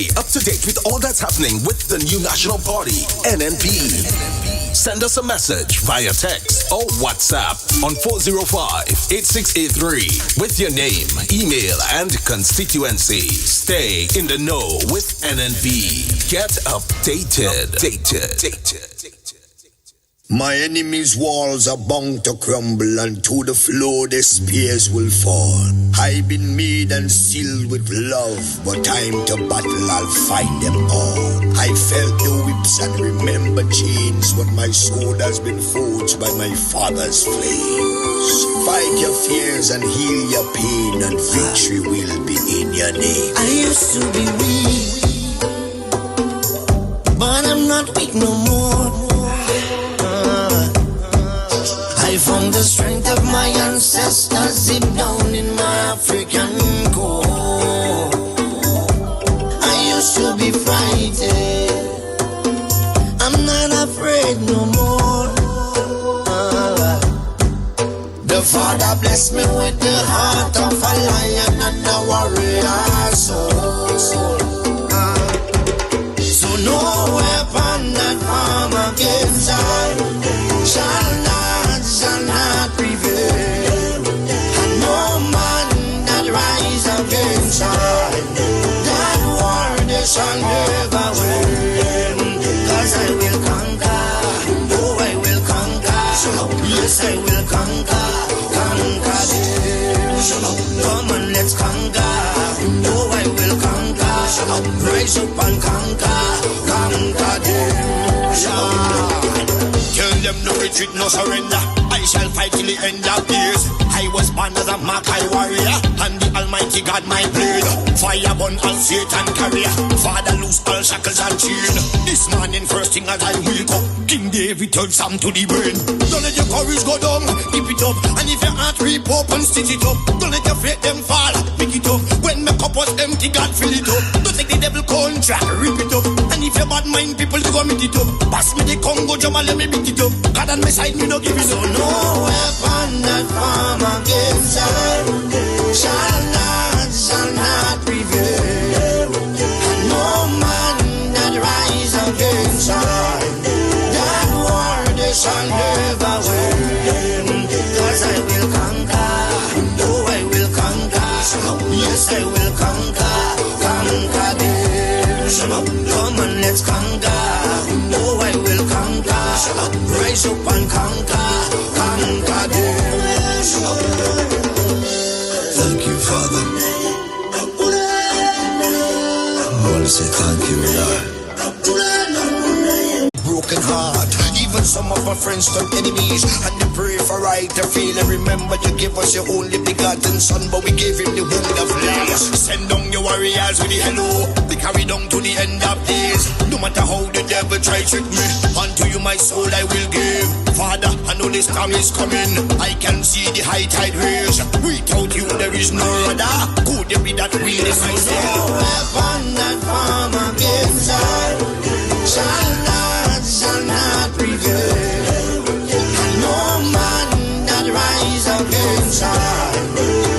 Stay up to date with all that's happening with the new national party, NNP. Send us a message via text or WhatsApp on 405-8683 with your name, email, and constituency. Stay in the know with NNP. Get updated. My enemies' walls are bound to crumble, and to the floor their spears will fall. I've been made and sealed with love, but time to battle, I'll find them all. I felt the whips and remember chains, but my sword has been forged by my father's flames. Fight your fears and heal your pain, and victory will be in your name. I used to be weak, but I'm not weak no more. I found the strength of my ancestors deep down in my African core. I used to be frightened, I'm not afraid no more. The Father blessed me with the heart of a lion and a warrior soul. So no weapon that form against I shall not prevail, and no man that rise against I, that war they shall never win. 'Cause I will conquer, oh I will conquer, yes I will conquer them. Come on, let's conquer, oh I will conquer, rise up and conquer them. Tell them no retreat, no surrender. I shall fight till the end of days. I was born as a Makai warrior, and the Almighty God my blade. Fire burn all Satan carrier. Father loose all shackles and chain. This morning first thing as I wake up, King David turned Sam to the brain. Don't let your courage go down, keep it up. And if your heart rip up and stitch it up, don't let your faith them fall, pick it up. When my cup was empty, God fill it up. Don't take the devil contract, rip it up. And if your bad mind people to go meet it up, pass me the Congo drum and let me beat it up. God on my side, me no give it up. So no weapon that form against I shall not prevail, and no man that rise against I, that war they shall never win. 'Cause I will conquer, oh I will conquer, yes I will conquer them. Come on, let's conquer, oh I will conquer, rise up and conquer them. Thank you, Father. I want to say thank you, Lord. Broken heart. Even some of my friends turned enemies, and they pray for right to feel. And remember, you give us your only begotten son, but we gave him the wound of life. Send down your warriors with the hello, we carry down to the end of days. No matter how the devil try trick me, unto you my soul I will give. Father, I know this storm is coming, I can see the high tide raise. Without you there is no other. Could there be that really nice day? No weapon that form against I shall not prevail, and no man that rise against I,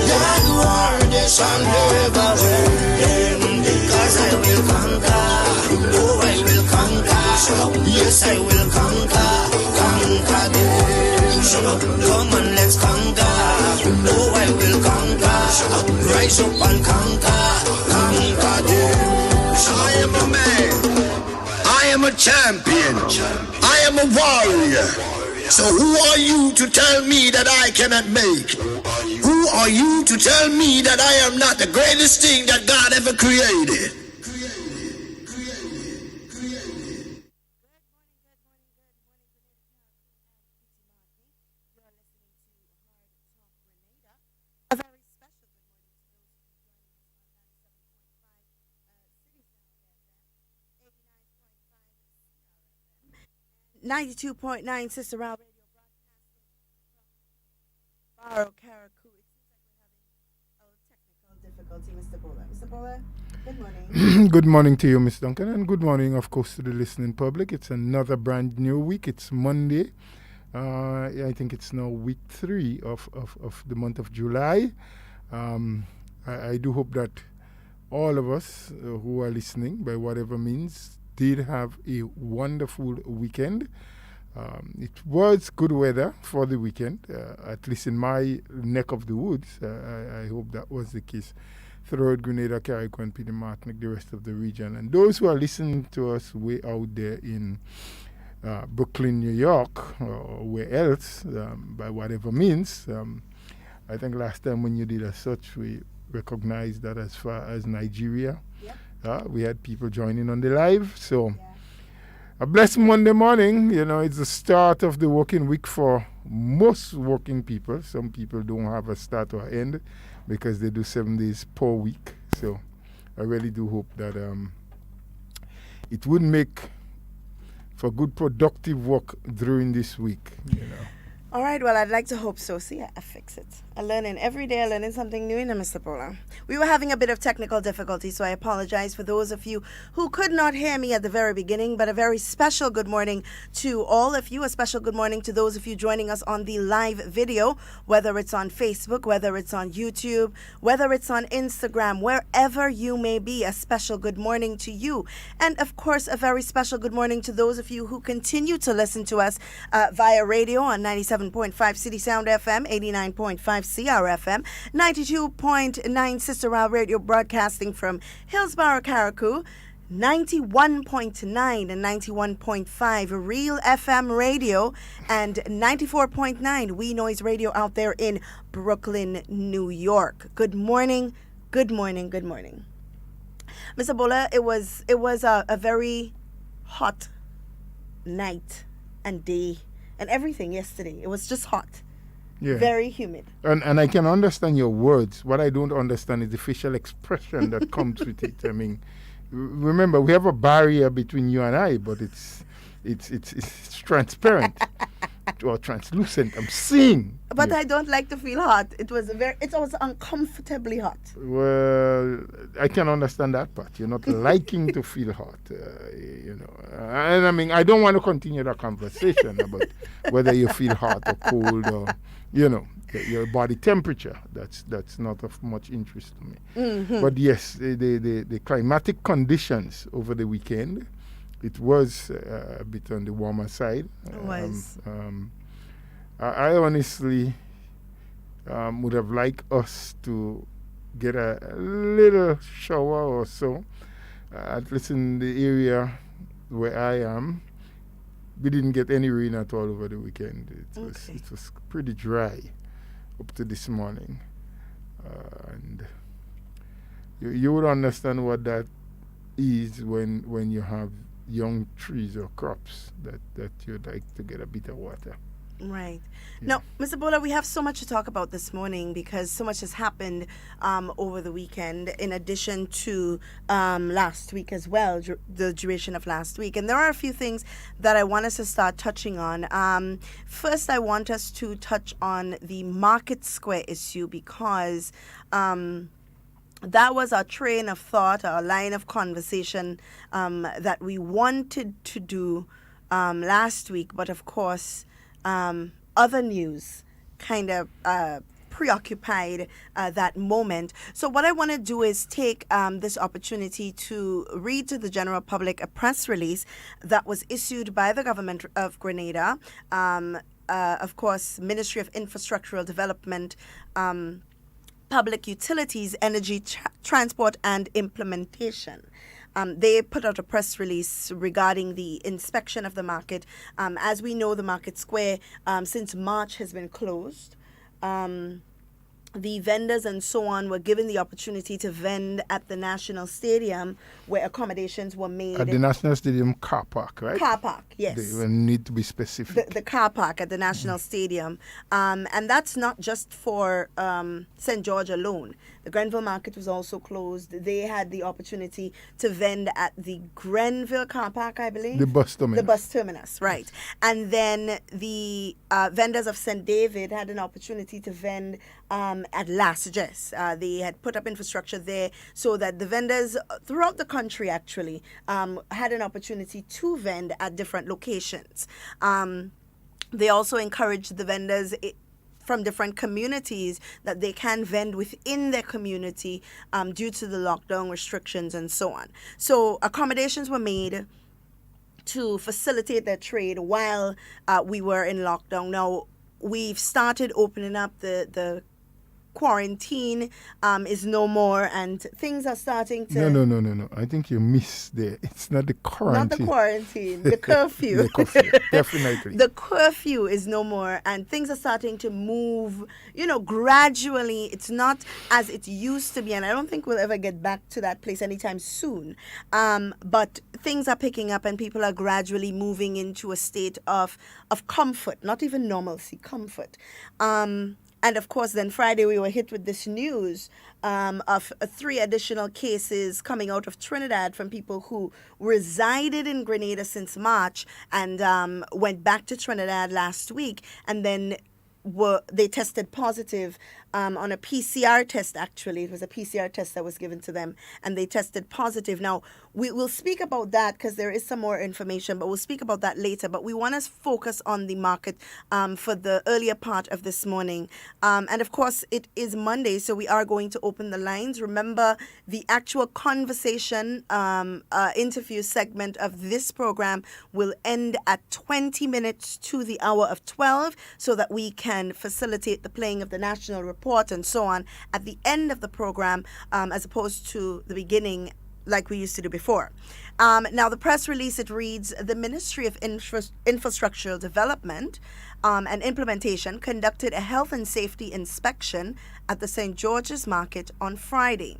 that war they shall never win. 'Cause I will conquer, oh I will conquer, yes I will conquer them. Come on, let's conquer, oh I will conquer, rise up and conquer them. I am a man, I am a champion, I am a warrior. So who are you to tell me that I cannot make? Who are you to tell me that I am not the greatest thing that God ever created? 92.9 Sister Round Radio broadcasting from Carriacou. It seems like we're having a technical difficulty, Mr. Bowler. Mr. Bowler, good morning. Good morning to you, Miss Duncan, and good morning, of course, to the listening public. It's another brand new week. It's Monday. I think it's now week 3 of the month of July. I do hope that all of us who are listening by whatever means did have a wonderful weekend. It was good weather for the weekend, at least in my neck of the woods. I hope that was the case throughout Grenada, Carriacou, and Peter Martinique, the rest of the region. And those who are listening to us way out there in Brooklyn, New York, or where else, by whatever means, I think last time when you did as such, we recognized that as far as Nigeria, we had people joining on the live. So a blessed Monday morning. You know, it's the start of the working week for most working people. Some people don't have a start or end because they do 7 days per week. So I really do hope that it would make for good productive work during this week, you know. All right, well, I'd like to hope so. See, I fix it. I'm learning every day, I'm learning something new in Mr. Pola. We were having a bit of technical difficulty, so I apologize for those of you who could not hear me at the very beginning, but a very special good morning to all of you. A special good morning to those of you joining us on the live video, whether it's on Facebook, whether it's on YouTube, whether it's on Instagram, wherever you may be. A special good morning to you. And, of course, a very special good morning to those of you who continue to listen to us via radio on 97.5 City Sound FM, 89.5 CRFM, 92.9 Sister Ral Radio broadcasting from Hillsborough, Carriacou, 91.9 and 91.5 Real FM Radio, and 94.9 We Noise Radio out there in Brooklyn, New York. Good morning, good morning, good morning. Mr. Bola, it was a very hot night and day and everything yesterday. It was just hot. Yeah. Very humid. And I can understand your words. What I don't understand is the facial expression that comes with it. I mean, remember, we have a barrier between you and I, but it's transparent or translucent. I'm seeing. But yeah. I don't like to feel hot. It was uncomfortably hot. Well, I can understand that part. You're not liking to feel hot, you know. And I mean, I don't want to continue the conversation about whether you feel hot or cold or, you know, your body temperature. That's not of much interest to me. Mm-hmm. But yes, the climatic conditions over the weekend, it was a bit on the warmer side. It was. I honestly would have liked us to get a little shower or so. At least in the area where I am, we didn't get any rain at all over the weekend. It was pretty dry up to this morning. And you would understand what that is when you have young trees or crops that you'd like to get a bit of water. Right. Yeah. Now, Mr. Bola, we have so much to talk about this morning because so much has happened over the weekend, in addition to last week as well, the duration of last week. And there are a few things that I want us to start touching on. First, I want us to touch on the Market Square issue because that was our train of thought, our line of conversation that we wanted to do last week. But of course, other news kind of preoccupied that moment. So what I want to do is take this opportunity to read to the general public a press release that was issued by the government of Grenada, of course, Ministry of Infrastructural Development, Public Utilities, Energy, Transport and Implementation. They put out a press release regarding the inspection of the market. As we know, the Market Square, since March, has been closed. The vendors and so on were given the opportunity to vend at the National Stadium, where accommodations were made. At the National Stadium car park, right? Car park, yes. They need to be specific. The car park at the National Stadium. And that's not just for St. George alone. The Grenville Market was also closed. They had the opportunity to vend at the Grenville car park, I believe. The bus terminus. The bus terminus, right. And then the vendors of St. David had an opportunity to vend at Las Jess. They had put up infrastructure there so that the vendors throughout the country actually had an opportunity to vend at different locations. They also encouraged the vendors from different communities that they can vend within their community due to the lockdown restrictions and so on. So accommodations were made to facilitate their trade while we were in lockdown. Now, we've started opening up. The quarantine is no more, and things are starting to... No. I think you missed there. It's not the quarantine. Not the quarantine, the curfew. The curfew, definitely. The curfew is no more, and things are starting to move, gradually. It's not as it used to be, and I don't think we'll ever get back to that place anytime soon. But things are picking up, and people are gradually moving into a state of comfort, not even normalcy, comfort. And of course, then Friday we were hit with this news of 3 additional cases coming out of Trinidad from people who resided in Grenada since March and went back to Trinidad last week, and then they tested positive on a PCR test. Actually, it was a PCR test that was given to them, and they tested positive. Now, we'll speak about that because there is some more information, but we'll speak about that later. But we want to focus on the market for the earlier part of this morning. And of course, it is Monday, so we are going to open the lines. Remember, the actual conversation interview segment of this program will end at 20 minutes to the hour of 12 so that we can facilitate the playing of the national report and so on at the end of the program as opposed to the beginning like we used to do before. Now, the press release, it reads, the Ministry of Infrastructural Development and Implementation conducted a health and safety inspection at the St. George's Market on Friday.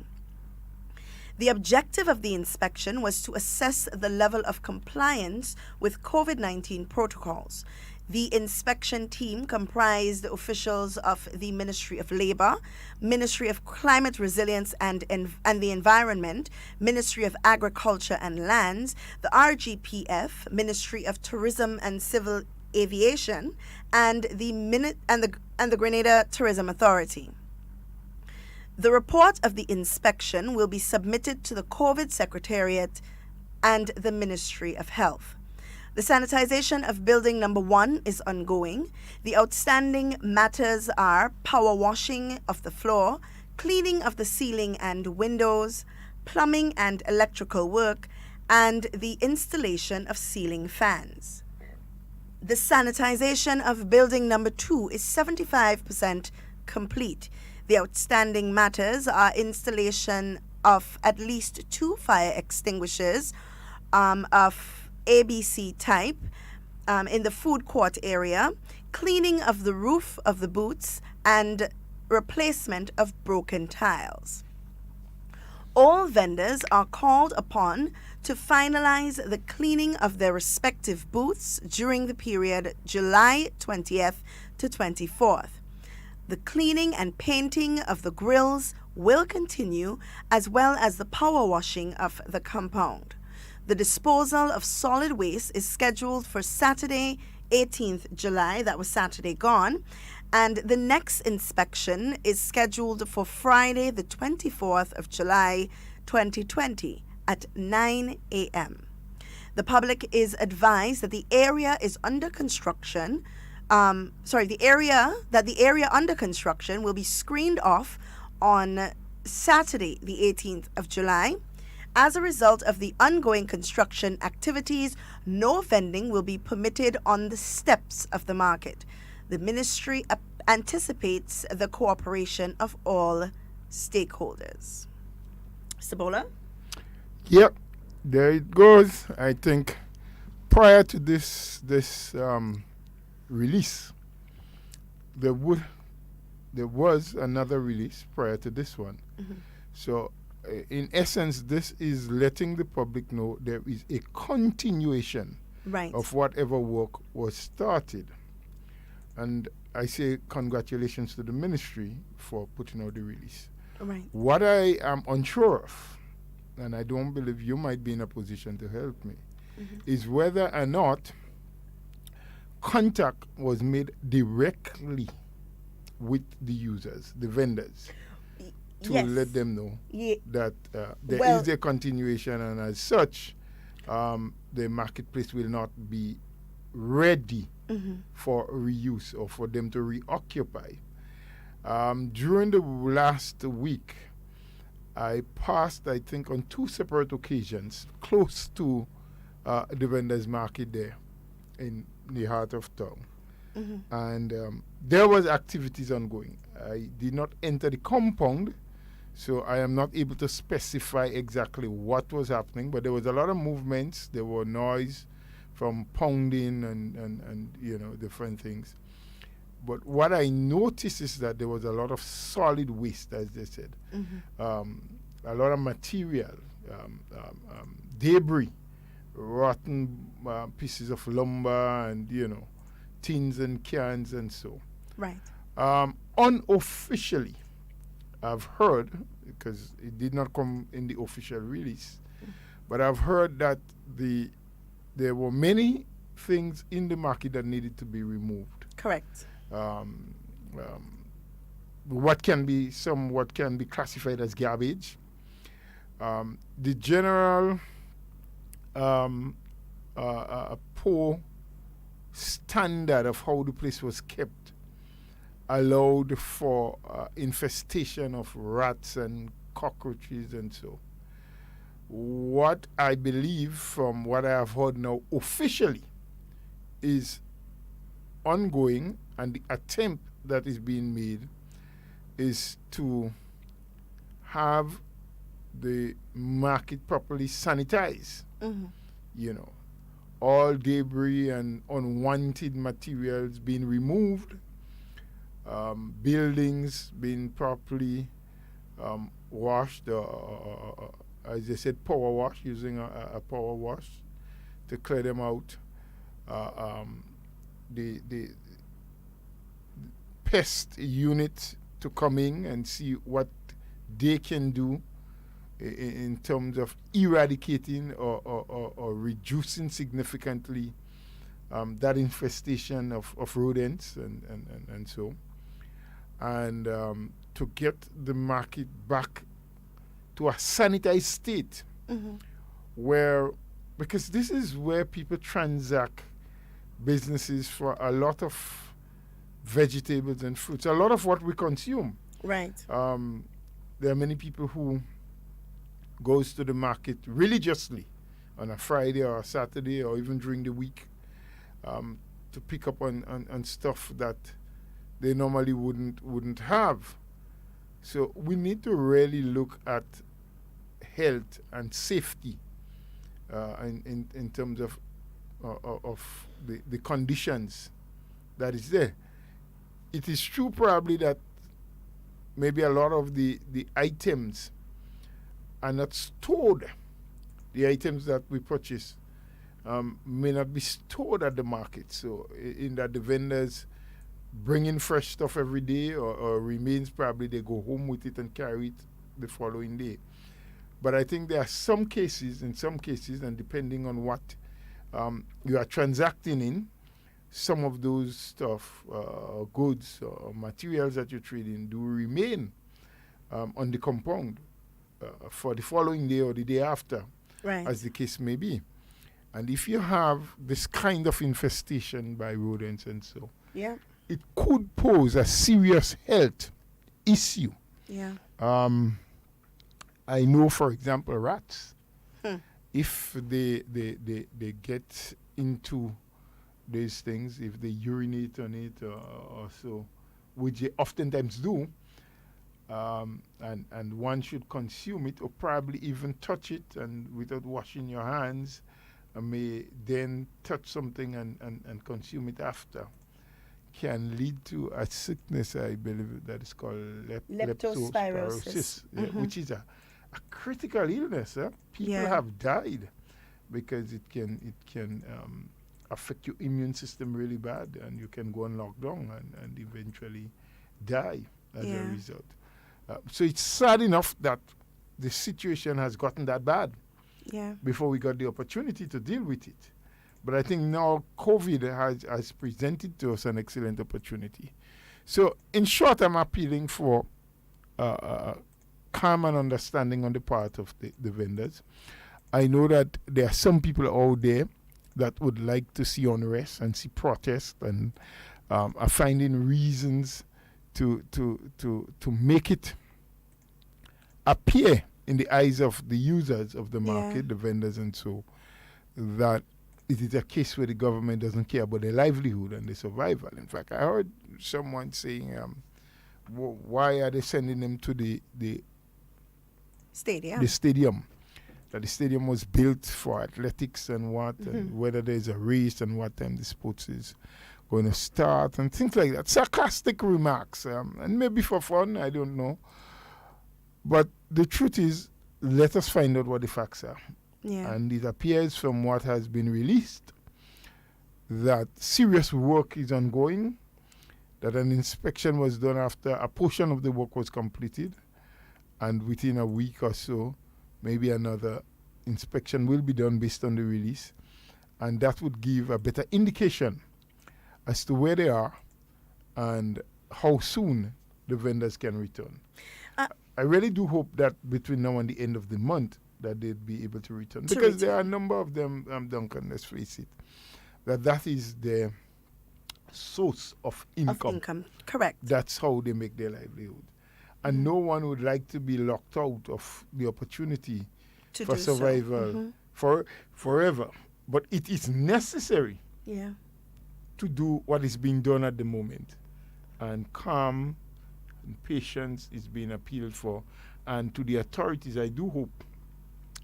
The objective of the inspection was to assess the level of compliance with COVID-19 protocols. The inspection team comprised officials of the Ministry of Labour, Ministry of Climate Resilience and the Environment, Ministry of Agriculture and Lands, the RGPF, Ministry of Tourism and Civil Aviation, and the Grenada Tourism Authority. The report of the inspection will be submitted to the COVID Secretariat and the Ministry of Health. The sanitization of building number 1 is ongoing. The outstanding matters are power washing of the floor, cleaning of the ceiling and windows, plumbing and electrical work, and the installation of ceiling fans. The sanitization of building number 2 is 75% complete. The outstanding matters are installation of at least 2 fire extinguishers of ABC type in the food court area, cleaning of the roof of the booths, and replacement of broken tiles. All vendors are called upon to finalize the cleaning of their respective booths during the period July 20th to 24th. The cleaning and painting of the grills will continue, as well as the power washing of the compound. The disposal of solid waste is scheduled for Saturday, 18th July, that was Saturday gone, and the next inspection is scheduled for Friday, the 24th of July, 2020 at 9 a.m. The public is advised that the area is under construction. The area under construction will be screened off on Saturday, the 18th of July. As a result of the ongoing construction activities, no vending will be permitted on the steps of the market. The ministry anticipates the cooperation of all stakeholders. Sabola? Yep, there it goes. I think prior to this release, there was another release prior to this one. Mm-hmm. So, in essence, this is letting the public know there is a continuation of whatever work was started. And I say congratulations to the ministry for putting out the release. Right. What I am unsure of, and I don't believe you might be in a position to help me, is whether or not contact was made directly with the users, the vendors, to let them know that there is a continuation, and as such, the marketplace will not be ready for reuse or for them to reoccupy. During the last week, I passed, I think, on 2 separate occasions close to the vendors market there in the heart of town. And there was activities ongoing. I did not enter the compound, so I am not able to specify exactly what was happening, but there was a lot of movements. There were noise from pounding and different things. But what I noticed is that there was a lot of solid waste, as they said. A lot of material, debris, rotten pieces of lumber and, tins and cans and so. Right. Unofficially, I've heard, because it did not come in the official release, but I've heard that there were many things in the market that needed to be removed. Correct. What can be classified as garbage. The general poor standard of how the place was kept allowed for infestation of rats and cockroaches and so. What I believe from what I have heard now officially is ongoing, and the attempt that is being made is to have the market properly sanitized. All debris and unwanted materials being removed, buildings being properly washed, as they said, power wash, using a power wash to clear them out. The pest unit to come in and see what they can do in terms of eradicating or reducing significantly that infestation of rodents and so. And to get the market back to a sanitized state where, because this is where people transact businesses for a lot of vegetables and fruits, a lot of what we consume. Right. There are many people who goes to the market religiously on a Friday or a Saturday or even during the week to pick up on stuff that they normally wouldn't have. So we need to really look at health and safety in terms of the conditions that is there. It is true probably that maybe a lot of the items are not stored. The items that we purchase may not be stored at the market. So in that the vendors bring in fresh stuff every day or remains, probably they go home with it and carry it the following day. But I think there are some cases, and depending on what you are transacting in, some of those stuff, goods or materials that you trade in do remain on the compound for the following day or the day after, right, as the case may be. And if you have this kind of infestation by rodents and so, yeah, it could pose a serious health issue. Yeah. I know, for example, rats, if they get into these things, if they urinate on it or so, which they oftentimes do, and one should consume it or probably even touch it and without washing your hands, may then touch something and consume it after, can lead to a sickness, I believe, that is called leptospirosis, which is a critical illness. People have died because it can affect your immune system really bad, and you can go on lockdown and eventually die as a result. So it's sad enough that the situation has gotten that bad before we got the opportunity to deal with it. But I think now COVID has presented to us an excellent opportunity. So in short, I'm appealing for calm and understanding on the part of the vendors. I know that there are some people out there, that would like to see unrest and see protest and are finding reasons to make it appear in the eyes of the users of the market, the vendors and so, that it is a case where the government doesn't care about their livelihood and their survival. In fact, I heard someone saying, why are they sending them to the stadium? The stadium. That the stadium was built for athletics and what, and whether there's a race and what time the sports is going to start and things like that. Sarcastic remarks, and maybe for fun, I don't know. But the truth is, let us find out what the facts are. Yeah. And it appears from what has been released that serious work is ongoing, that an inspection was done after a portion of the work was completed, and within a week or so, maybe another inspection will be done based on the release, and that would give a better indication as to where they are and how soon the vendors can return. I really do hope that between now and the end of the month that they'd be able to return. Because there are a number of them, Duncan, let's face it, that is their source of income. Correct. That's how they make their livelihood. And no one would like to be locked out of the opportunity for survival forever. But it is necessary to do what is being done at the moment. And calm and patience is being appealed for. And to the authorities, I do hope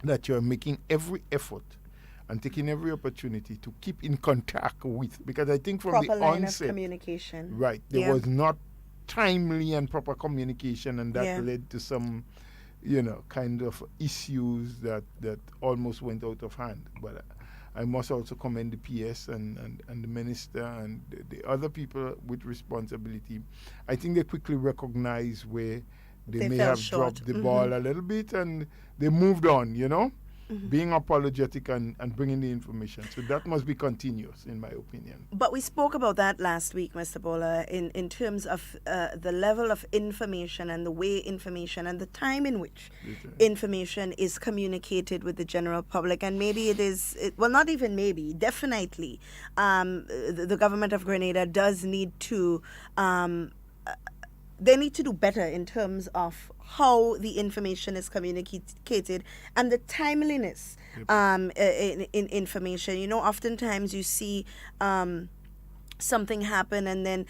that you're making every effort and taking every opportunity to keep in contact with, because I think from proper the line onset, of communication. Right, there was not timely and proper communication, and that led to some, kind of issues that almost went out of hand. But I must also commend the PS and the minister and the other people with responsibility. I think they quickly recognized where they may have dropped the ball a little bit, and they moved on, being apologetic and bringing the information. So that must be continuous, in my opinion. But we spoke about that last week, Mr. Bola, in terms of the level of information and the way information and the time in which information is communicated with the general public. And maybe not even maybe, definitely, the government of Grenada does need to they need to do better in terms of how the information is communicated and the timeliness in information. Oftentimes you see something happen and then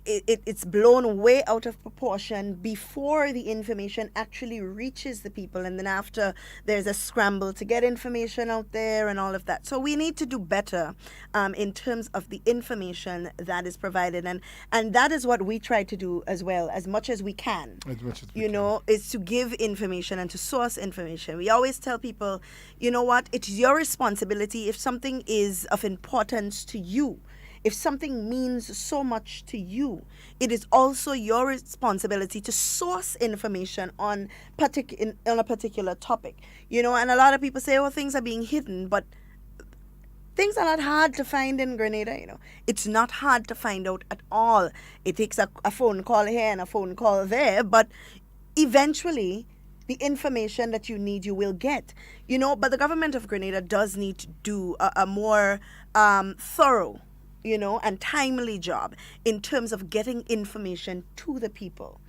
it's blown way out of proportion before the information actually reaches the people, and then after there's a scramble to get information out there and all of that. So we need to do better in terms of the information that is provided, and that is what we try to do as well, as much as we can. As much as we can. Is to give information and to source information. We always tell people, it's your responsibility if something is of importance to you. If something means so much to you, it is also your responsibility to source information on a particular topic. And a lot of people say, things are being hidden, but things are not hard to find in Grenada, It's not hard to find out at all. It takes a phone call here and a phone call there, but eventually the information that you need, you will get. But the government of Grenada does need to do a more thorough and timely job in terms of getting information to the people.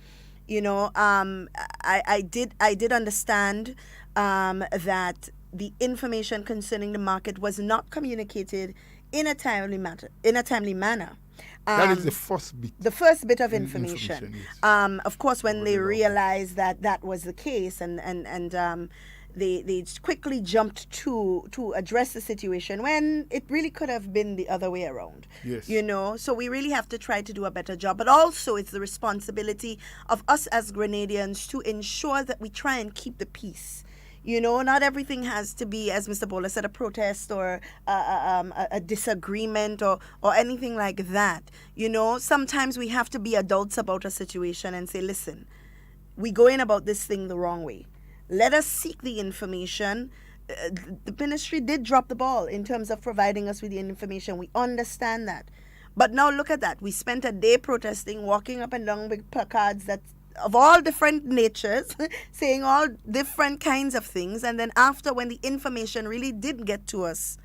I did understand that the information concerning the market was not communicated in a timely manner. That is the first bit. The first bit of information. Yes. Of course, when they realized that was the case, and they quickly jumped to address the situation when it really could have been the other way around. Yes. So we really have to try to do a better job. But also it's the responsibility of us as Grenadians to ensure that we try and keep the peace. Not everything has to be, as Mr. Bola said, a protest or a disagreement or anything like that. Sometimes we have to be adults about a situation and say, listen, we're going about this thing the wrong way. Let us seek the information. The ministry did drop the ball in terms of providing us with the information. We understand that. But now look at that. We spent a day protesting, walking up and down with placards that of all different natures, saying all different kinds of things. And then after, when the information really did get to us,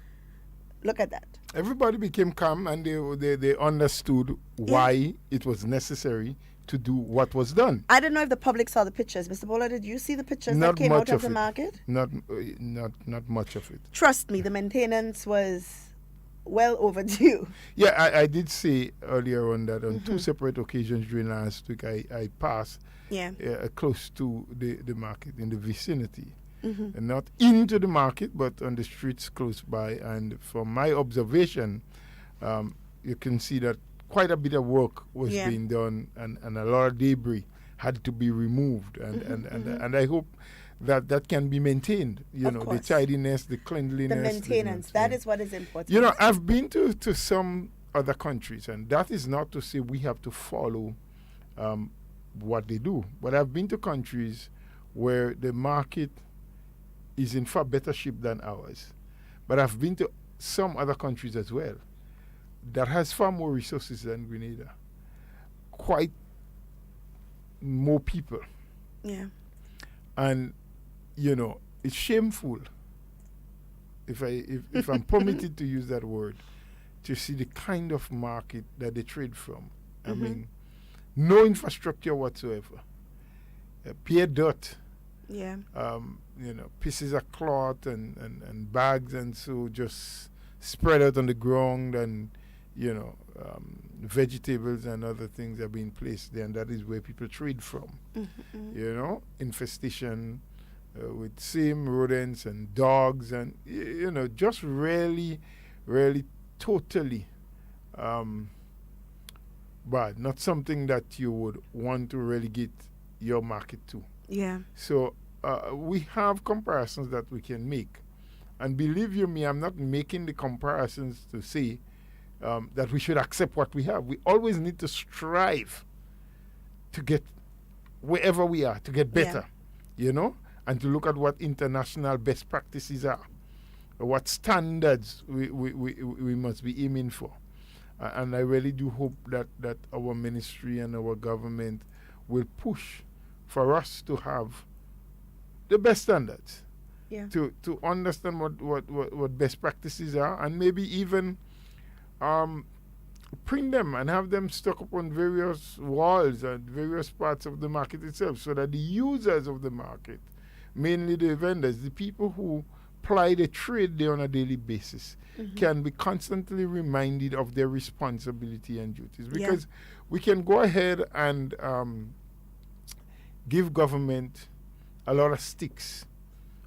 Look at that. Everybody became calm, and they understood why it was necessary to do what was done. I don't know if the public saw the pictures. Mr. Bola, did you see the pictures Not that came much out of of the it. market? Not much of it. Trust me, the maintenance was well overdue. Yeah, I did say earlier on that on two separate occasions during last week, I passed Yeah. close to the market, in the vicinity. And not into the market, but on the streets close by. And from my observation, you can see that quite a bit of work was being done, and a lot of debris had to be removed. And I hope that can be maintained. You Of know, course. the tidiness, the cleanliness. The maintenance, that is what is important. You know, I've been to some other countries, and that is not to say we have to follow what they do. But I've been to countries where the market is in far better shape than ours. But I've been to some other countries as well that has far more resources than Grenada. Quite more people. Yeah. And, you know, it's shameful, if I'm permitted to use that word, to see the kind of market that they trade from. I mean, no infrastructure whatsoever. Bare dirt. Yeah. You know, pieces of cloth and bags, and so just spread out on the ground, and, you know, vegetables and other things are being placed there, and that is where people trade from. You know, infestation with same rodents and dogs, and, you know, just really, really totally bad. Not something that you would want to relegate your market to. Yeah. So we have comparisons that we can make. And believe you me, I'm not making the comparisons to say that we should accept what we have. We always need to strive to get wherever we are, to get better, you know, and to look at what international best practices are, what standards we must be aiming for. And I really do hope that our ministry and our government will push for us to have the best standards, to understand what best practices are, and maybe even print them and have them stuck up on various walls and various parts of the market itself, so that the users of the market, mainly the vendors, the people who ply the trade there on a daily basis, can be constantly reminded of their responsibility and duties. Because we can go ahead and give government a lot of sticks,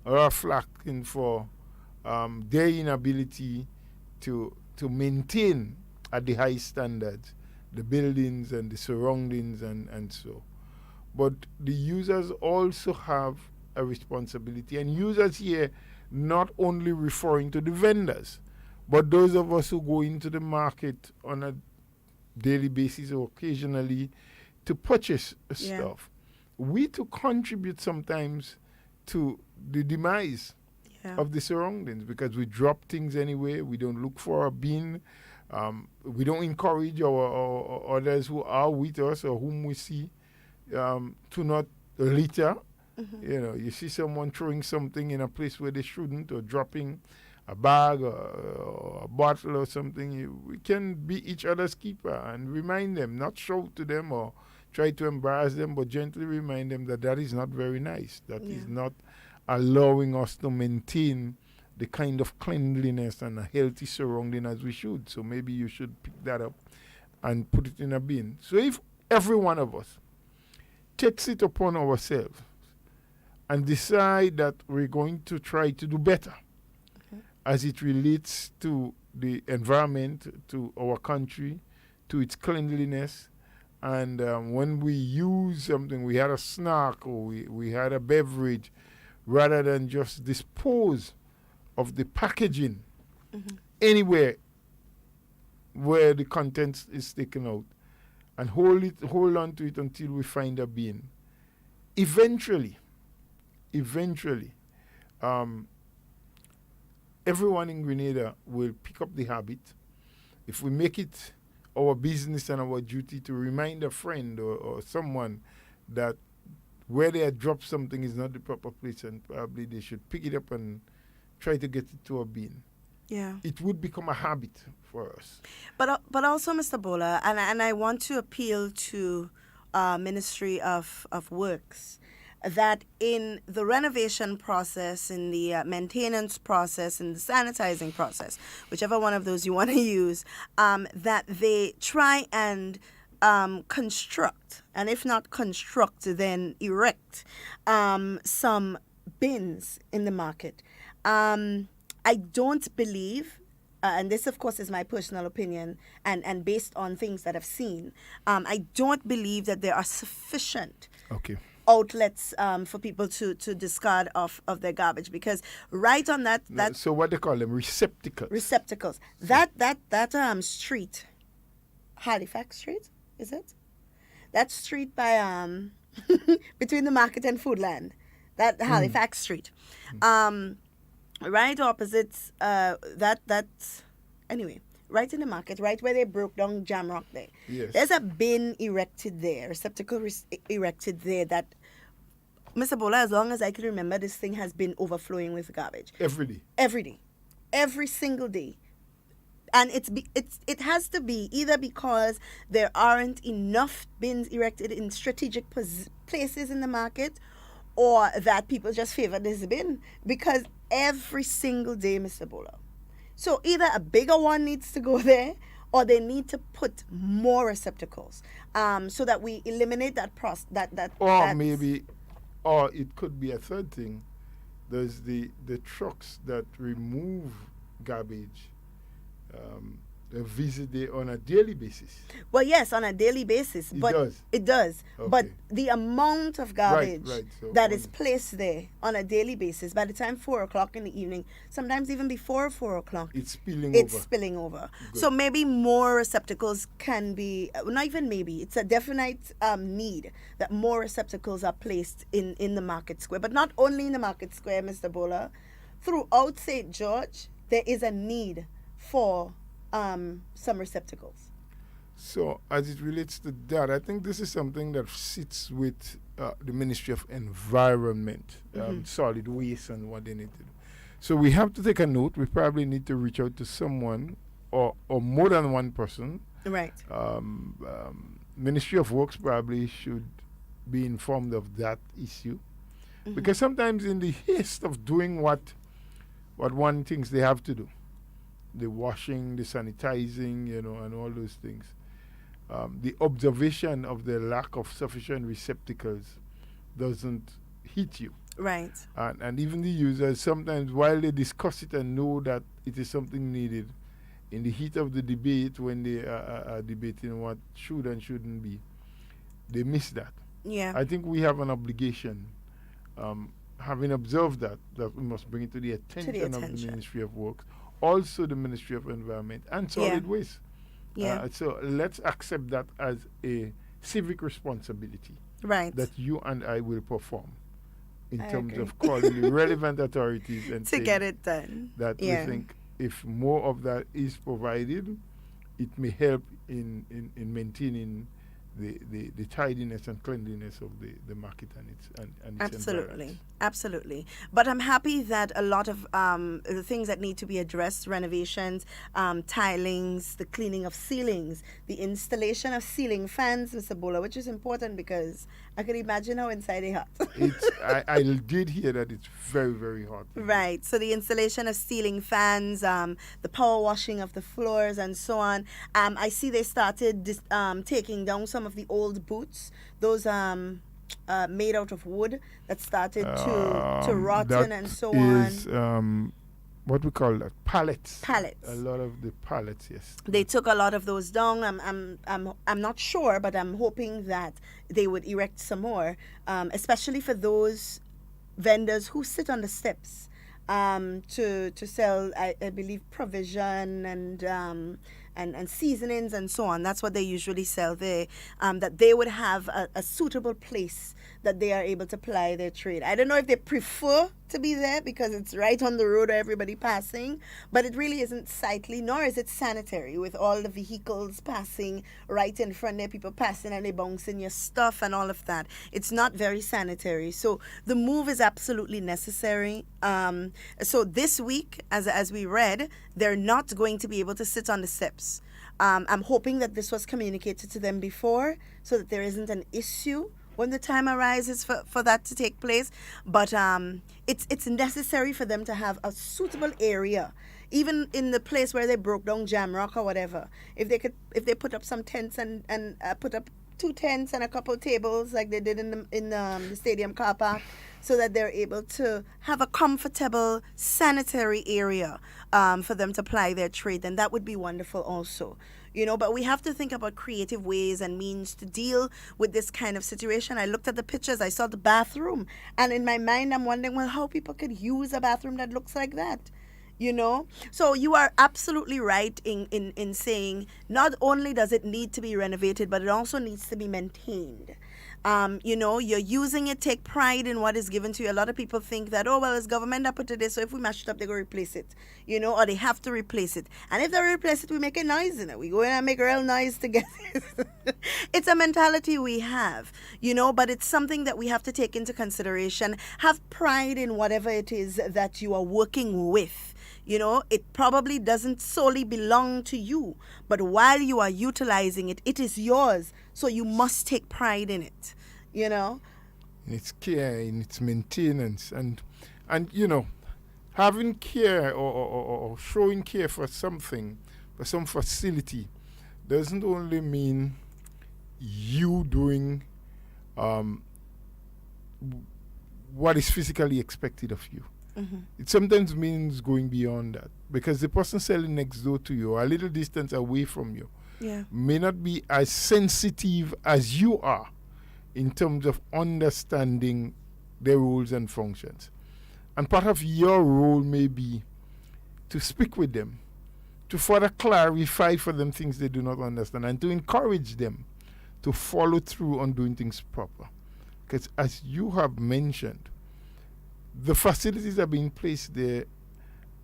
a lot of flack for their inability to maintain at the high standards the buildings and the surroundings and so. But the users also have a responsibility, and users here not only referring to the vendors, but those of us who go into the market on a daily basis or occasionally to purchase stuff. We too contribute sometimes to the demise of the surroundings, because we drop things anyway. We don't look for a bin. We don't encourage our others who are with us or whom we see to not litter. You know, you see someone throwing something in a place where they shouldn't, or dropping a bag or a bottle or something. We can be each other's keeper and remind them, not shout to them or try to embarrass them, but gently remind them that is not very nice. That is not allowing us to maintain the kind of cleanliness and a healthy surrounding as we should. So maybe you should pick that up and put it in a bin. So if every one of us takes it upon ourselves and decide that we're going to try to do better as it relates to the environment, to our country, to its cleanliness, and when we use something, we had a snack or we had a beverage, rather than just dispose of the packaging anywhere where the contents is taken out, and hold on to it until we find a bin. Eventually, everyone in Grenada will pick up the habit. If we make it our business and our duty to remind a friend or someone that where they had dropped something is not the proper place, and probably they should pick it up and try to get it to a bin. Yeah. it would become a habit for us. But also, Mr. Bola, and I want to appeal to Ministry of Works, that in the renovation process, in the maintenance process, in the sanitizing process, whichever one of those you want to use, that they try and construct, and if not construct, then erect some bins in the market. I don't believe, and this of course is my personal opinion and based on things that I've seen, I don't believe that there are sufficient Okay. outlets for people to discard of their garbage, because right on that So what they call them, receptacles. that street, Halifax Street, is it? That street by between the market and Foodland, that Halifax Street, right opposite anyway, right in the market, right where they broke down Jamrock there. Yes. There's a bin erected there, receptacle erected there that, Mr. Bola, as long as I can remember, this thing has been overflowing with garbage. Every day. Every day. Every single day. And it has to be either because there aren't enough bins erected in strategic places in the market, or that people just favor this bin, because every single day, Mr. Bola. So either a bigger one needs to go there, or they need to put more receptacles, so that we eliminate that or it could be a third thing. There's the trucks that remove garbage. They visit there on a daily basis. Well, yes, on a daily basis. It does. Okay. But the amount of garbage Right. So that is placed there on a daily basis, by the time 4 o'clock in the evening, sometimes even before 4 o'clock, it's spilling it's over. spilling over. Good. So maybe more receptacles can be, not even maybe, it's a definite need that more receptacles are placed in the market square. But not only in the market square, Mr. Bola. Throughout St. George, there is a need for some receptacles. So as it relates to that, I think this is something that sits with the Ministry of Environment, solid waste and what they need to do. So we have to take a note. We probably need to reach out to someone or more than one person. Right. Ministry of Works probably should be informed of that issue. Because sometimes in the haste of doing what one thinks they have to do, the washing, the sanitizing, and all those things, the observation of the lack of sufficient receptacles doesn't hit you. Right. And even the users, sometimes while they discuss it and know that it is something needed, in the heat of the debate, when they are debating what should and shouldn't be, they miss that. Yeah. I think we have an obligation, having observed that we must bring it to the attention of the Ministry of Works, also the Ministry of Environment and Solid Waste. Yeah. So let's accept that as a civic responsibility. Right. That you and I will perform in I terms agree. of calling the relevant authorities and to saying get it done. that we think if more of that is provided, it may help in maintaining the tidiness and cleanliness of the market and its environment. Absolutely. But I'm happy that a lot of the things that need to be addressed, renovations, tilings, the cleaning of ceilings, the installation of ceiling fans, Mr. Bola, which is important because I can imagine how inside they hot. I did hear that it's very, very hot. Right. So the installation of ceiling fans, the power washing of the floors and so on. I see they started taking down some of the old boots, those made out of wood that started to rotten and so on. What we call that? Pallets. Pallets. A lot of the pallets, yes. They took a lot of those down. I'm not sure, but I'm hoping that they would erect some more, especially for those vendors who sit on the steps to sell, I believe, provision and seasonings and so on. That's what they usually sell there. That they would have a suitable place that they are able to ply their trade. I don't know if they prefer to be there because it's right on the road of everybody passing, but it really isn't sightly, nor is it sanitary with all the vehicles passing right in front there, people passing and they bouncing your stuff and all of that. It's not very sanitary. So the move is absolutely necessary. So this week, as we read, they're not going to be able to sit on the steps. I'm hoping that this was communicated to them before so that there isn't an issue when the time arises for that to take place. But it's necessary for them to have a suitable area, even in the place where they broke down Jamrock or whatever. If they put up some tents and put up 2 tents and a couple tables like they did in the stadium car park, so that they're able to have a comfortable sanitary area for them to ply their trade, then that would be wonderful also. But we have to think about creative ways and means to deal with this kind of situation. I looked at the pictures, I saw the bathroom, and in my mind I'm wondering, well, how people could use a bathroom that looks like that? So you are absolutely right in saying not only does it need to be renovated, but it also needs to be maintained. You're using it, take pride in what is given to you. A lot of people think that, oh, well, it's government that put it there, so if we mash it up, they're going to replace it, or they have to replace it. And if they replace it, we make a noise in it. We go in and make a real noise together. It's a mentality we have, but it's something that we have to take into consideration. Have pride in whatever it is that you are working with. It probably doesn't solely belong to you, but while you are utilizing it, it is yours. So you must take pride in it, In its care, in its maintenance, and having care or showing care for something, for some facility, doesn't only mean you doing what is physically expected of you. Mm-hmm. It sometimes means going beyond that, because the person selling next door to you, or a little distance away from you, may not be as sensitive as you are in terms of understanding their roles and functions. And part of your role may be to speak with them, to further clarify for them things they do not understand, and to encourage them to follow through on doing things proper. Because as you have mentioned, the facilities are being placed there,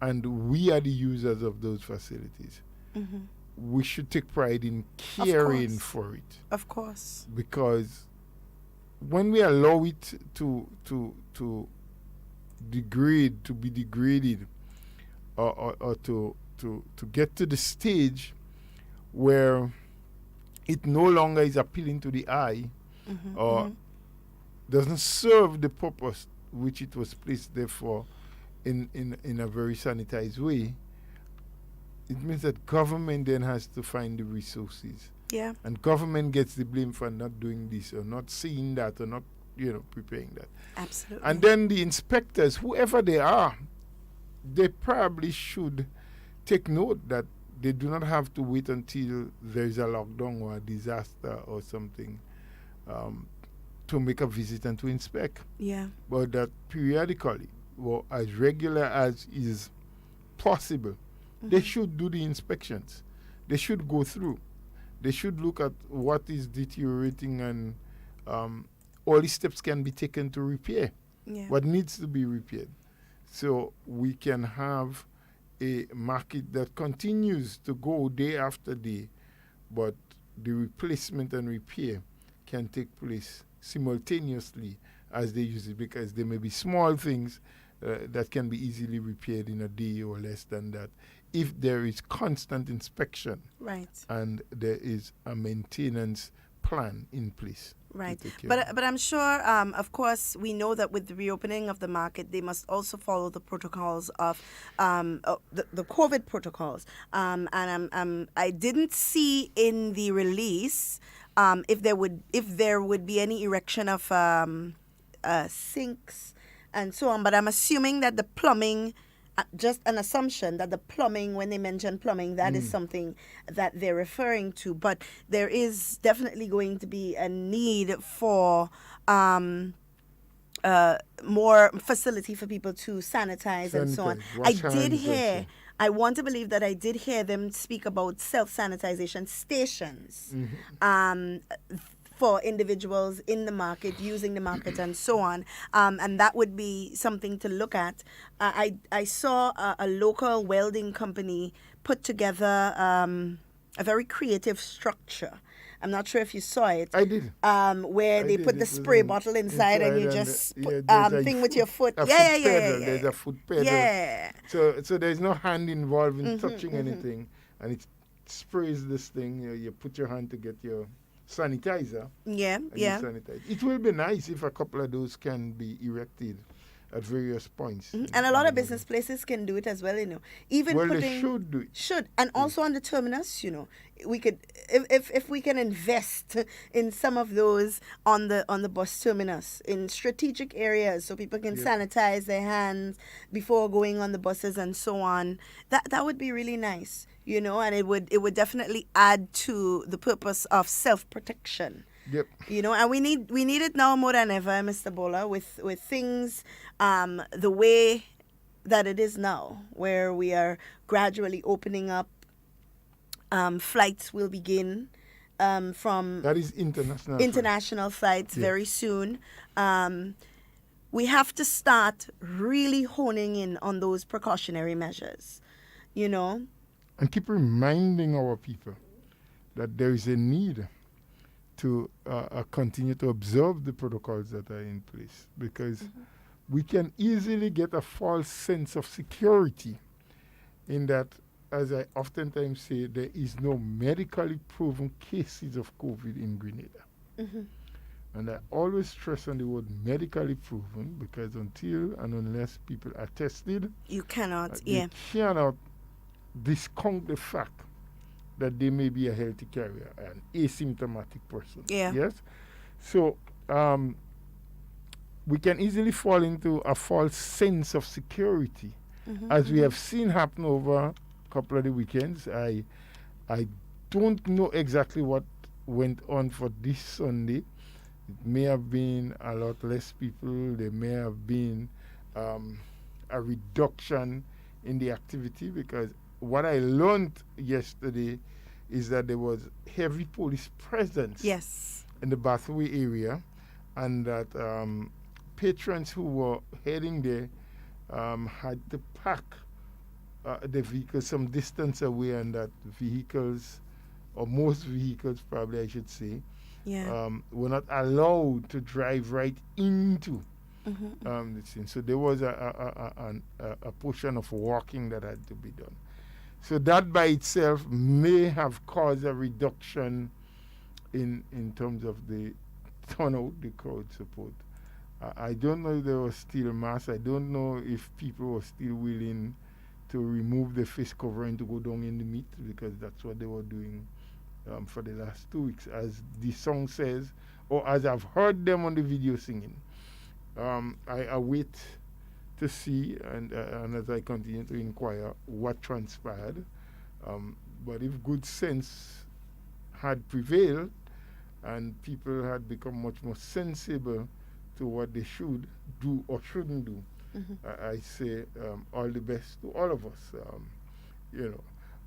and we are the users of those facilities. Mm-hmm. We should take pride in caring for it. Of course. Because when we allow it to degrade, to be degraded, or to get to the stage where it no longer is appealing to the eye, or doesn't serve the purpose which it was placed there for in a very sanitized way, it means that government then has to find the resources. Yeah. And government gets the blame for not doing this or not seeing that or not, preparing that. Absolutely. And then the inspectors, whoever they are, they probably should take note that they do not have to wait until there's a lockdown or a disaster or something to make a visit and to inspect. Yeah. But that periodically, or as regular as is possible, they should do the inspections. They should go through. They should look at what is deteriorating, and all the steps can be taken to repair what needs to be repaired. So we can have a market that continues to go day after day, but the replacement and repair can take place simultaneously as they use it, because there may be small things that can be easily repaired in a day or less than that, if there is constant inspection, right, and there is a maintenance plan in place. Right. But I'm sure, of course, we know that with the reopening of the market, they must also follow the protocols of the COVID protocols. And I didn't see in the release if there would be any erection of sinks and so on. But I'm assuming that the plumbing, just an assumption that the plumbing, when they mention plumbing, that is something that they're referring to. But there is definitely going to be a need for more facility for people to sanitize and so on. I want to believe that I did hear them speak about self-sanitization stations. for individuals in the market, using the market, and so on. And that would be something to look at. I saw a local welding company put together a very creative structure. I'm not sure if you saw it. I did. Where they put the spray bottle inside and you just put thing with your foot. Yeah. There's a foot pedal. Yeah. So there's no hand involved in touching anything, and it sprays this thing. You put your hand to get your sanitizer. Yeah. And you sanitize. It will be nice if a couple of those can be erected at various points. And a lot of business places can do it as well, Even well, putting they should do it. Should. And also on the terminus, we could if we can invest in some of those on the bus terminus in strategic areas so people can sanitize their hands before going on the buses and so on. That would be really nice, and it would definitely add to the purpose of self-protection. Yep. And we need it now more than ever, Mr. Bola, with things the way that it is now, where we are gradually opening up. Flights will begin from that is international flights very soon. We have to start really honing in on those precautionary measures, and keep reminding our people that there is a need to continue to observe the protocols that are in place, because we can easily get a false sense of security in that, as I oftentimes say, there is no medically proven cases of COVID in Grenada. And I always stress on the word medically proven, because until and unless people are tested, you cannot, you cannot discount the fact that they may be a healthy carrier, an asymptomatic person. Yeah. Yes? So we can easily fall into a false sense of security, as we have seen happen over a couple of the weekends. I don't know exactly what went on for this Sunday. It may have been a lot less people. There may have been a reduction in the activity, because what I learned yesterday is that there was heavy police presence in the Bathway area, and that patrons who were heading there had to park the vehicles some distance away, and that vehicles, or most vehicles probably I should say, were not allowed to drive right into the scene. So there was a portion of walking that had to be done. So that by itself may have caused a reduction in terms of the turnout, the crowd support. I don't know if there was still mass. I don't know if people were still willing to remove the face covering to go down in the meet, because that's what they were doing for the last 2 weeks, as the song says, or as I've heard them on the video singing. I await to see, and as I continue to inquire, what transpired. But if good sense had prevailed and people had become much more sensible to what they should do or shouldn't do, I say all the best to all of us.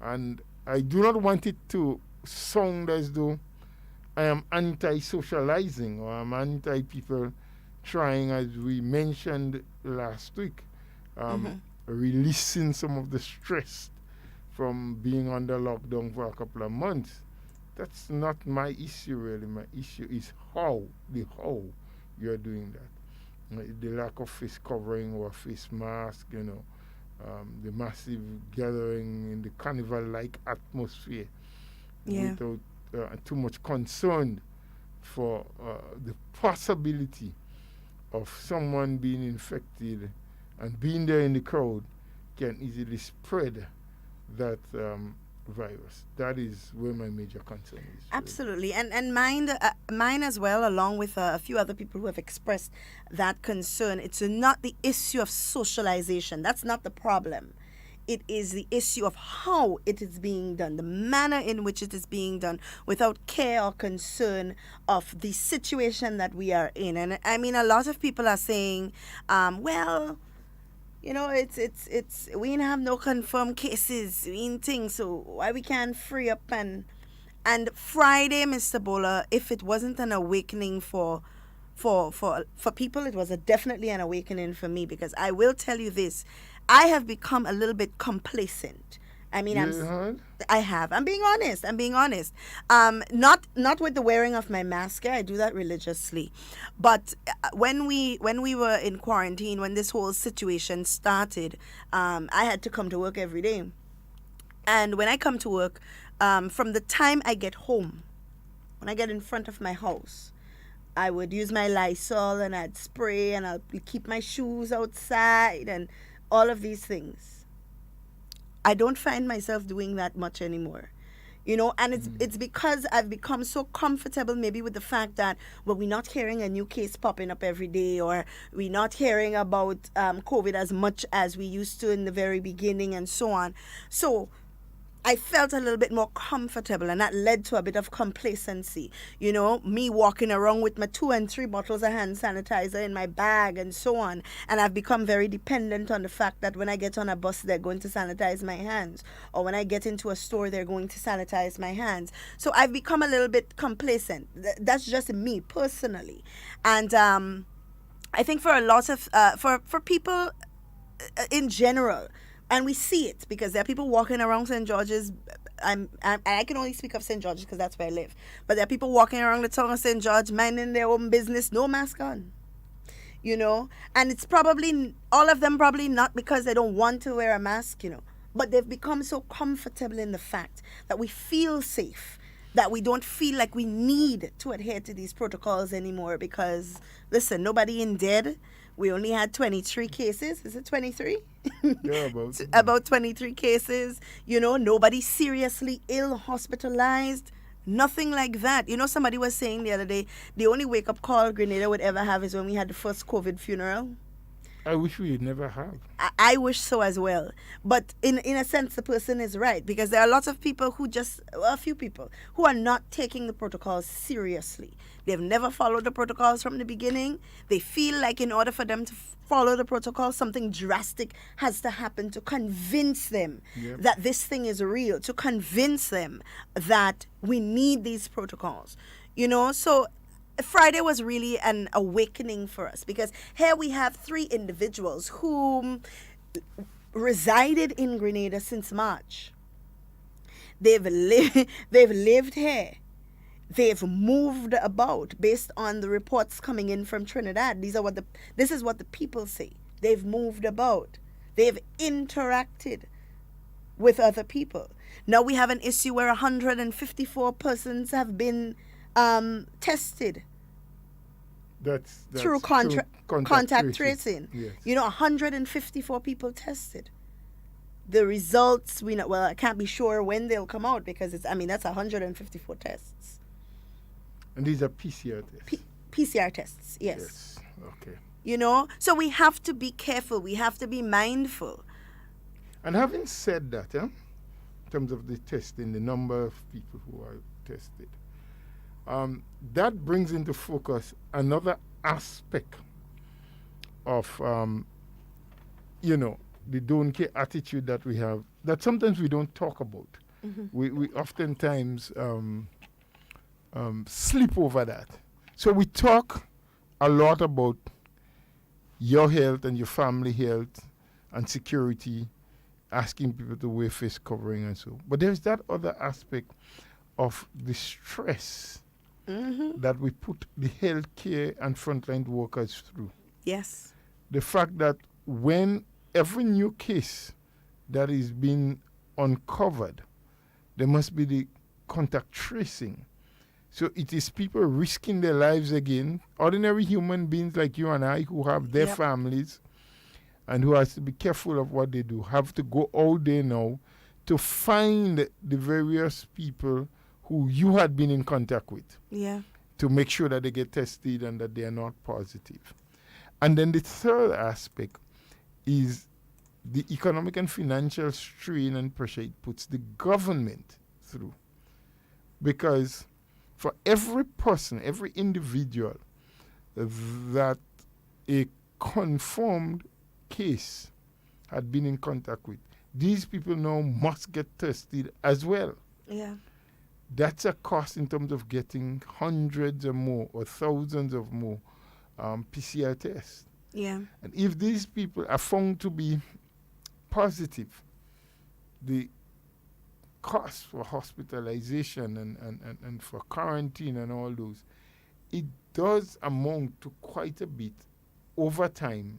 And I do not want it to sound as though I am anti-socializing, or I'm anti-people trying, as we mentioned last week, releasing some of the stress from being under lockdown for a couple of months. That's not my issue, really. My issue is how you're doing that. The lack of face covering or face mask, the massive gathering in the carnival-like atmosphere, without too much concern for the possibility of someone being infected and being there in the crowd can easily spread that virus. That is where my major concern is. Absolutely. And mine as well, along with a few other people who have expressed that concern. It's not the issue of socialization. That's not the problem. It is the issue of how it is being done, the manner in which it is being done, without care or concern of the situation that we are in. And I mean, a lot of people are saying, it's we ain't have no confirmed cases, we ain't things, so why we can't free up and And Friday, Mr. Bola, if it wasn't an awakening for people, it was definitely an awakening for me, because I will tell you this, I have become a little bit complacent. I mean, I have. I'm being honest. Not with the wearing of my mask. I do that religiously, but when we were in quarantine, when this whole situation started, I had to come to work every day, and when I come to work, from the time I get home, when I get in front of my house, I would use my Lysol and I'd spray and I'll keep my shoes outside and all of these things. I don't find myself doing that much anymore, and it's because I've become so comfortable maybe with the fact that, well, we're not hearing a new case popping up every day, or we're not hearing about COVID as much as we used to in the very beginning, and so on. So I felt a little bit more comfortable, and that led to a bit of complacency. Me walking around with my 2 and 3 bottles of hand sanitizer in my bag and so on. And I've become very dependent on the fact that when I get on a bus, they're going to sanitize my hands. Or when I get into a store, they're going to sanitize my hands. So I've become a little bit complacent. That's just me personally. And I think for a lot of, for people in general, and we see it because there are people walking around St. George's. I can only speak of St. George's because that's where I live. But there are people walking around the town of St. George, minding their own business, no mask on. And it's probably, all of them probably not because they don't want to wear a mask, but they've become so comfortable in the fact that we feel safe, that we don't feel like we need to adhere to these protocols anymore because, listen, nobody in dead. We only had 23 cases. Is it 23? Yeah, about 23 cases. Nobody seriously ill, hospitalized, nothing like that. Somebody was saying the other day, the only wake-up call Grenada would ever have is when we had the first COVID funeral. I wish we would never have. I wish so as well. But in a sense, the person is right, because there are lots of people a few people, who are not taking the protocols seriously. They've never followed the protocols from the beginning. They feel like in order for them to follow the protocol, something drastic has to happen to convince them that this thing is real, to convince them that we need these protocols. So Friday was really an awakening for us, because here we have 3 individuals who resided in Grenada since March. They've lived here. They've moved about based on the reports coming in from Trinidad. This is what the people say. They've moved about. They've interacted with other people. Now we have an issue where 154 persons have been tested. That's through contact tracing. Yes. 154 people tested. The results, I can't be sure when they'll come out, because that's 154 tests. And these are PCR tests? PCR tests, yes. Okay. So we have to be careful. We have to be mindful. And having said that, in terms of the testing, the number of people who are tested, that brings into focus another aspect of, the don't care attitude that we have, that sometimes we don't talk about. Mm-hmm. We oftentimes sleep over that. So we talk a lot about your health and your family health and security, asking people to wear face covering and so. But there's that other aspect of the stress that we put the healthcare and frontline workers through. Yes. The fact that when every new case that is being uncovered, there must be the contact tracing. So it is people risking their lives again, ordinary human beings like you and I who have their families and who has to be careful of what they do, have to go all day now to find the various people who you had been in contact with. Yeah. To make sure that they get tested and that they are not positive. And then the third aspect is the economic and financial strain and pressure it puts the government through. Because for every person, every individual that a confirmed case had been in contact with, these people now must get tested as well. Yeah. that's a cost in terms of getting hundreds or more or thousands of more PCR tests. Yeah. And if these people are found to be positive, the cost for hospitalization and for quarantine and all those, it does amount to quite a bit over time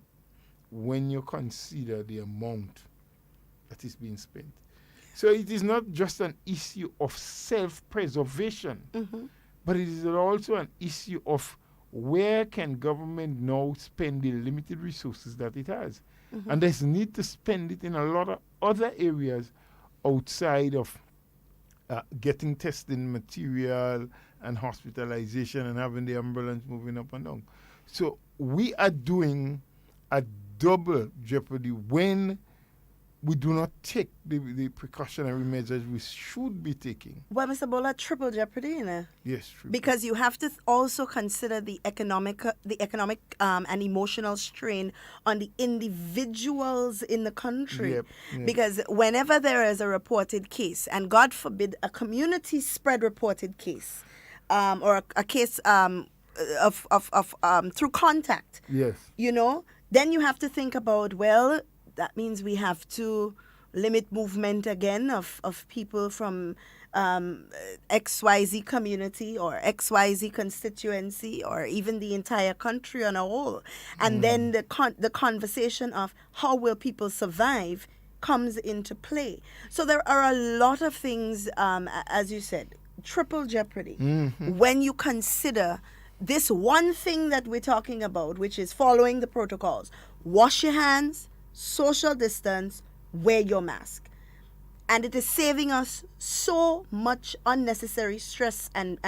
when you consider the amount that is being spent. So it is not just an issue of self-preservation, but it is also an issue of where can government now spend the limited resources that it has. And there's need to spend it in a lot of other areas outside of getting testing material and hospitalization and having the ambulance moving up and down. So we are doing a double jeopardy when we do not take the precautionary measures we should be taking. Well, Mr. Bola, triple jeopardy, you know? Yes, true. Because you have to also consider the economic and emotional strain on the individuals in the country. Yep. Because whenever there is a reported case, and God forbid a community spread reported case, or a case through contact, Yes. you know, then you have to think about, well, that means we have to limit movement again of people from XYZ community or XYZ constituency or even the entire country on a whole. And then the conversation of how will people survive comes into play. So there are a lot of things, as you said, triple jeopardy. When you consider this one thing that we're talking about, which is following the protocols, wash your hands, social distance, wear your mask. And it is saving us so much unnecessary stress and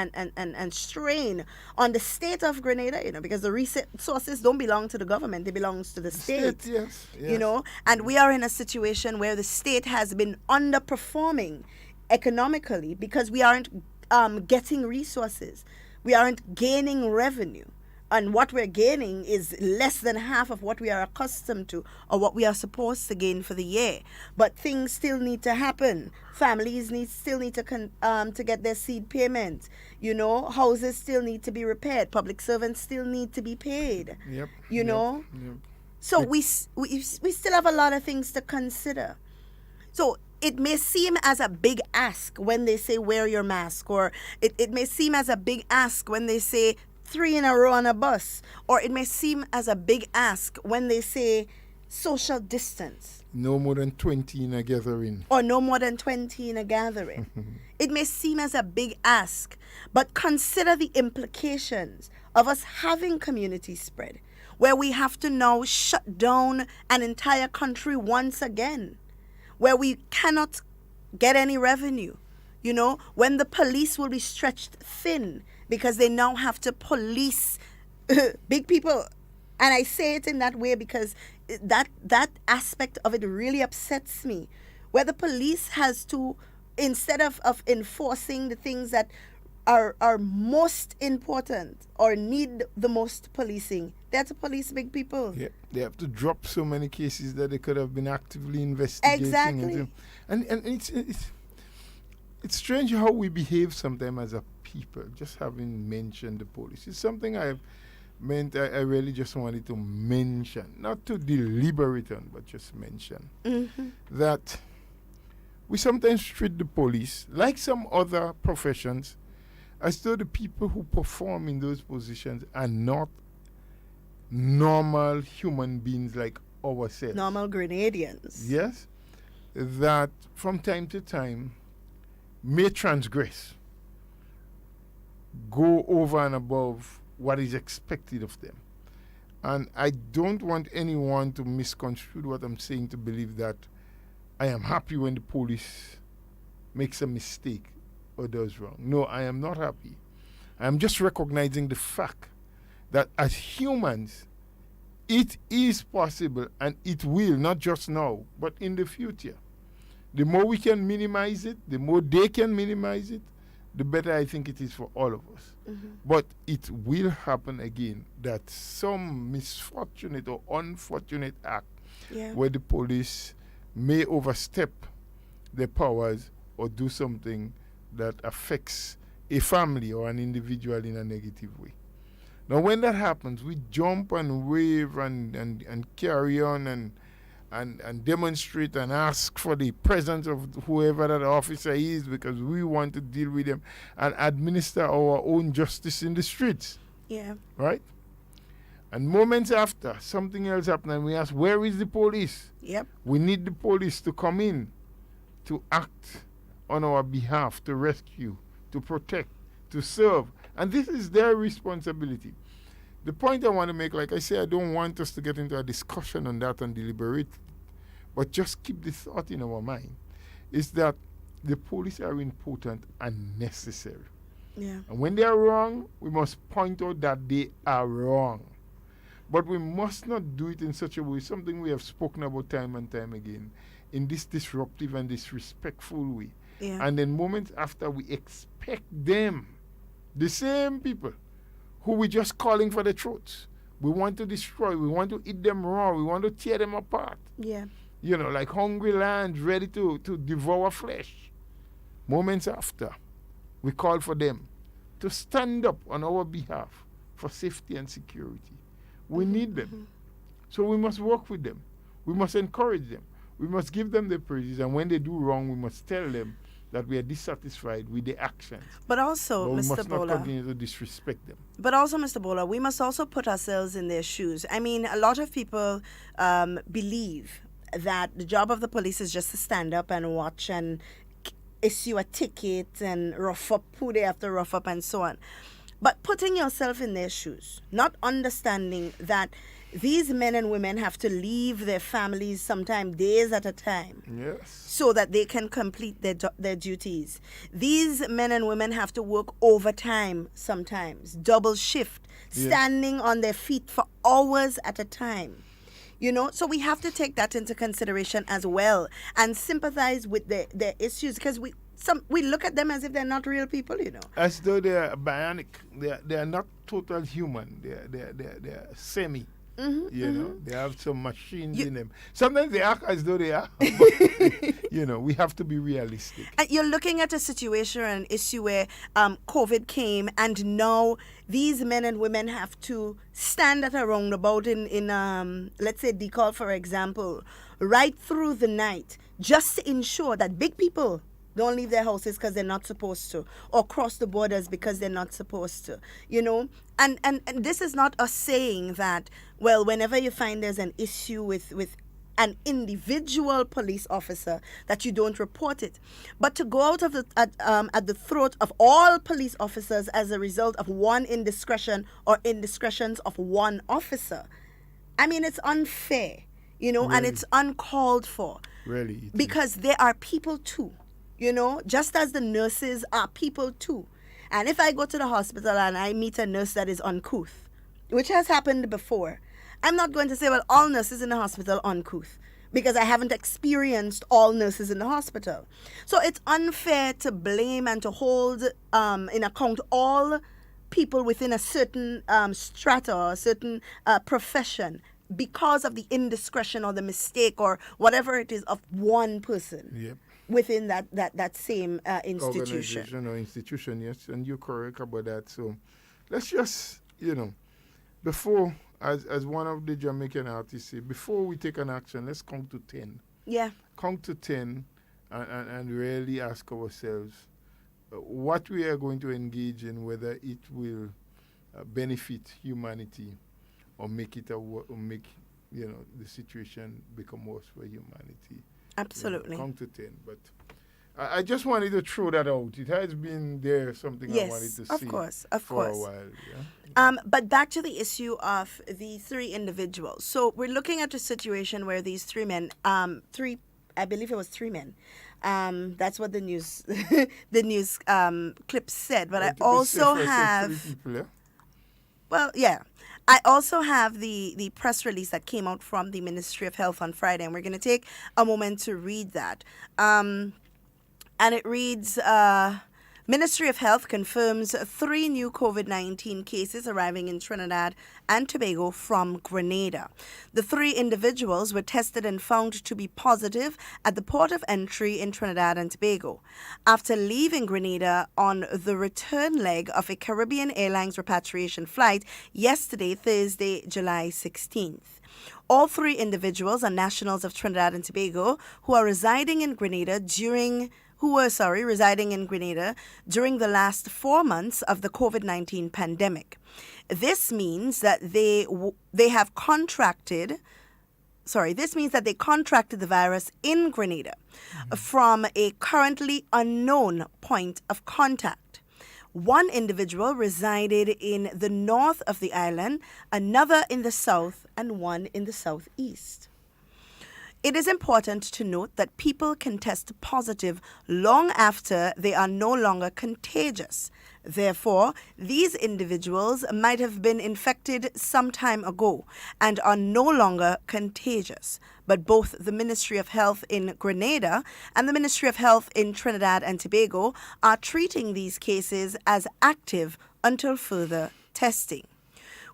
strain on the state of Grenada, you know, because the resources don't belong to the government, they belong to the state. Yes. You know, and we are in a situation where the state has been underperforming economically because we aren't getting resources. We aren't gaining revenue. And what we're gaining is less than half of what we are accustomed to or what we are supposed to gain for the year. But things still need to happen. Families still need to get their seed payment. You know, houses still need to be repaired. Public servants still need to be paid. Yep. You know? Yep. So we still have a lot of things to consider. So it may seem as a big ask when they say wear your mask, or it may seem as a big ask when they say 3 in a row on a bus, or it may seem as a big ask when they say social distance. No more than 20 in a gathering. Or no more than 20 in a gathering. It may seem as a big ask, but consider the implications of us having community spread, where we have to now shut down an entire country once again, where we cannot get any revenue. You know, when the police will be stretched thin because they now have to police big people. And I say it in that way because that aspect of it really upsets me, where the police has to, instead of enforcing the things that are most important or need the most policing, they have to police big people. Yeah, they have to drop so many cases that they could have been actively investigating. Exactly. And it's strange how we behave sometimes as a people, just having mentioned the police. It's something I really just wanted to mention, not to deliberate on, but just mention that we sometimes treat the police, like some other professions, as though the people who perform in those positions are not normal human beings like ourselves. Normal Grenadians. Yes. That from time to time may transgress, go over and above what is expected of them. And I don't want anyone to misconstrue what I'm saying to believe that I am happy when the police makes a mistake or does wrong. No, I am not happy. I am just recognizing the fact that as humans, it is possible and it will, not just now, but in the future. The more we can minimize it, the more they can minimize it, the better I think it is for all of us. But it will happen again that some misfortunate or unfortunate act where the police may overstep their powers or do something that affects a family or an individual in a negative way. Now, when that happens, we jump and wave and carry on and demonstrate and ask for the presence of whoever that officer is because we want to deal with them and administer our own justice in the streets. Yeah. Right? And moments after, something else happened and we ask, where is the police? Yep. We need the police to come in to act on our behalf, to rescue, to protect, to serve. And this is their responsibility. The point I want to make, like I say, I don't want us to get into a discussion on that and deliberate, but just keep the thought in our mind, is that the police are important and necessary. Yeah. And when they are wrong, we must point out that they are wrong. But we must not do it in such a way, something we have spoken about time and time again, in this disruptive and disrespectful way. Yeah. And then moments after, we expect them, the same people who we just calling for the throats, we want to destroy, we want to eat them raw, we want to tear them apart. Yeah. You know, like hungry lions ready to devour flesh. Moments after, we call for them to stand up on our behalf for safety and security. We need them. So we must work with them. We must encourage them. We must give them the praises. And when they do wrong, we must tell them that we are dissatisfied with the actions. But also, we Mr. must not Bola. continue to disrespect them. But also, Mr. Bola, we must also put ourselves in their shoes. I mean, a lot of people believe that the job of the police is just to stand up and watch and issue a ticket and rough up who they have to rough up and so on. But putting yourself in their shoes, not understanding that these men and women have to leave their families sometimes days at a time. Yes. So that they can complete their duties. These men and women have to work overtime sometimes, double shift, standing on their feet for hours at a time. You know, so we have to take that into consideration as well and sympathize with their issues, because we look at them as if they're not real people, you know. As though they are bionic. They are not total human. They are semi. You know, they have some machines in them. Sometimes they act as though they are. But, you know, we have to be realistic. And you're looking at a situation or an issue where COVID came, and now these men and women have to stand at a roundabout in let's say Decal, for example, right through the night, just to ensure that big people don't leave their houses because they're not supposed to, or cross the borders because they're not supposed to, you know. And this is not us saying that, well, whenever you find there's an issue with an individual police officer, that you don't report it. But to go out of at the throat of all police officers as a result of one indiscretion or indiscretions of one officer, I mean, it's unfair, you know, Really? and it's uncalled for. Really. Because they are people too. You know, just as the nurses are people too. And if I go to the hospital and I meet a nurse that is uncouth, which has happened before, I'm not going to say, well, all nurses in the hospital are uncouth, because I haven't experienced all nurses in the hospital. So it's unfair to blame and to hold in account all people within a certain strata or a certain profession because of the indiscretion or the mistake or whatever it is of one person. Yep. Within that same institution. Organization or institution, yes, and you're correct about that. So let's just, you know, before, as one of the Jamaican artists say, before we take an action, let's count to 10. Yeah. Count to 10 and really ask ourselves what we are going to engage in, whether it will benefit humanity or make it make, you know, the situation become worse for humanity. Absolutely. Count to 10. But I just wanted to throw that out. It has been there, something I wanted to see of course. for a while. Yeah? But back to the issue of the three individuals. So we're looking at a situation where these three men, I believe it was three men. That's what the news clip said. But I also have... Three people, yeah? Well, yeah. I also have the press release that came out from the Ministry of Health on Friday, and we're going to take a moment to read that. And it reads, Ministry of Health confirms 3 new COVID-19 cases arriving in Trinidad and Tobago from Grenada. The 3 individuals were tested and found to be positive at the port of entry in Trinidad and Tobago after leaving Grenada on the return leg of a Caribbean Airlines repatriation flight yesterday, Thursday, July 16th. All 3 individuals are nationals of Trinidad and Tobago who were residing in Grenada during the last 4 months of the COVID-19 pandemic. This means that they contracted the virus in Grenada from a currently unknown point of contact. 1 individual resided in the north of the island, another in the south, and 1 in the southeast. It is important to note that people can test positive long after they are no longer contagious. Therefore, these individuals might have been infected some time ago and are no longer contagious. But both the Ministry of Health in Grenada and the Ministry of Health in Trinidad and Tobago are treating these cases as active until further testing.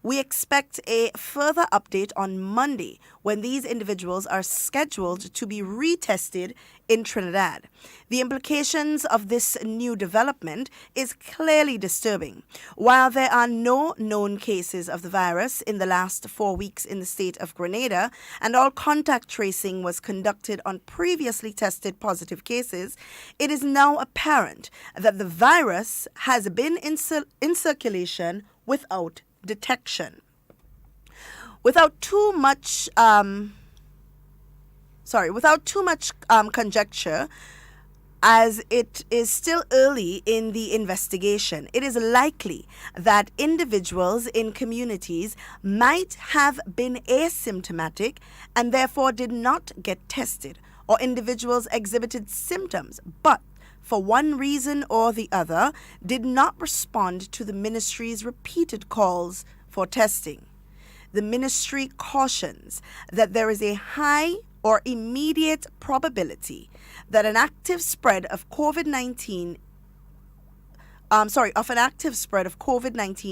We expect a further update on Monday when these individuals are scheduled to be retested in Trinidad. The implications of this new development is clearly disturbing. While there are no known cases of the virus in the last 4 weeks in the state of Grenada, and all contact tracing was conducted on previously tested positive cases, it is now apparent that the virus has been in circulation without detection. Without too much conjecture, as it is still early in the investigation, it is likely that individuals in communities might have been asymptomatic and therefore did not get tested, or individuals exhibited symptoms but for one reason or the other, did not respond to the ministry's repeated calls for testing. The ministry cautions that there is a high or immediate probability that an active spread of COVID-19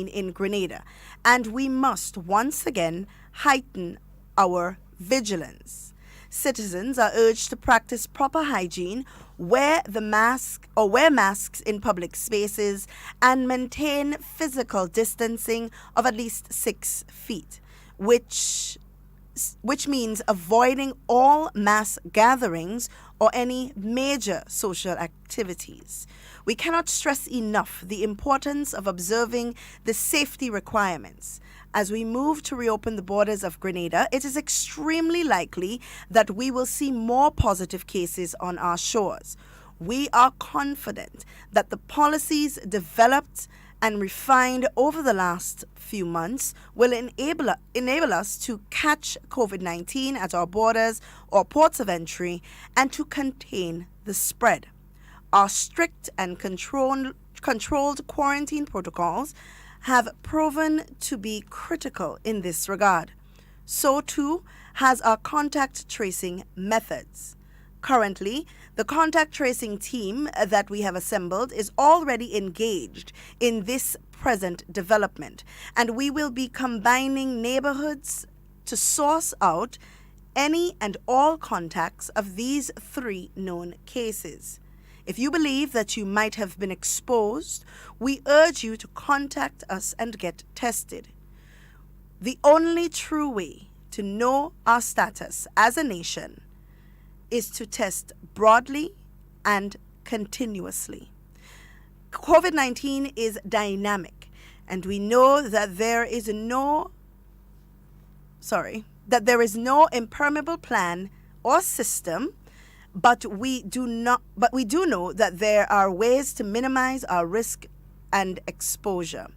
in Grenada, and we must once again heighten our vigilance. Citizens are urged to practice proper hygiene, wear masks in public spaces, and maintain physical distancing of at least 6 feet, which means avoiding all mass gatherings or any major social activities. We cannot stress enough the importance of observing the safety requirements. As we move to reopen the borders of Grenada, it is extremely likely that we will see more positive cases on our shores. We are confident that the policies developed and refined over the last few months will enable us to catch COVID-19 at our borders or ports of entry and to contain the spread. Our strict and controlled quarantine protocols have proven to be critical in this regard. So too has our contact tracing methods. Currently, the contact tracing team that we have assembled is already engaged in this present development, and we will be combining neighborhoods to source out any and all contacts of these 3 known cases. If you believe that you might have been exposed, we urge you to contact us and get tested. The only true way to know our status as a nation is to test broadly and continuously. COVID-19 is dynamic, and we know that there is no impermeable plan or system, but we do know that there are ways to minimize our risk and exposure.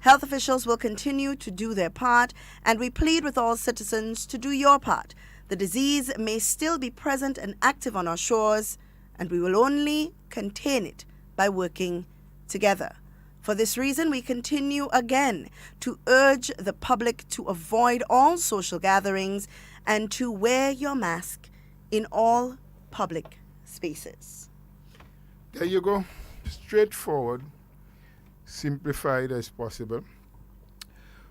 Health officials will continue to do their part, and we plead with all citizens to do your part. The disease may still be present and active on our shores, and we will only contain it by working together. For this reason, we continue again to urge the public to avoid all social gatherings and to wear your mask in all public spaces. There you go. straightforward, simplified as possible,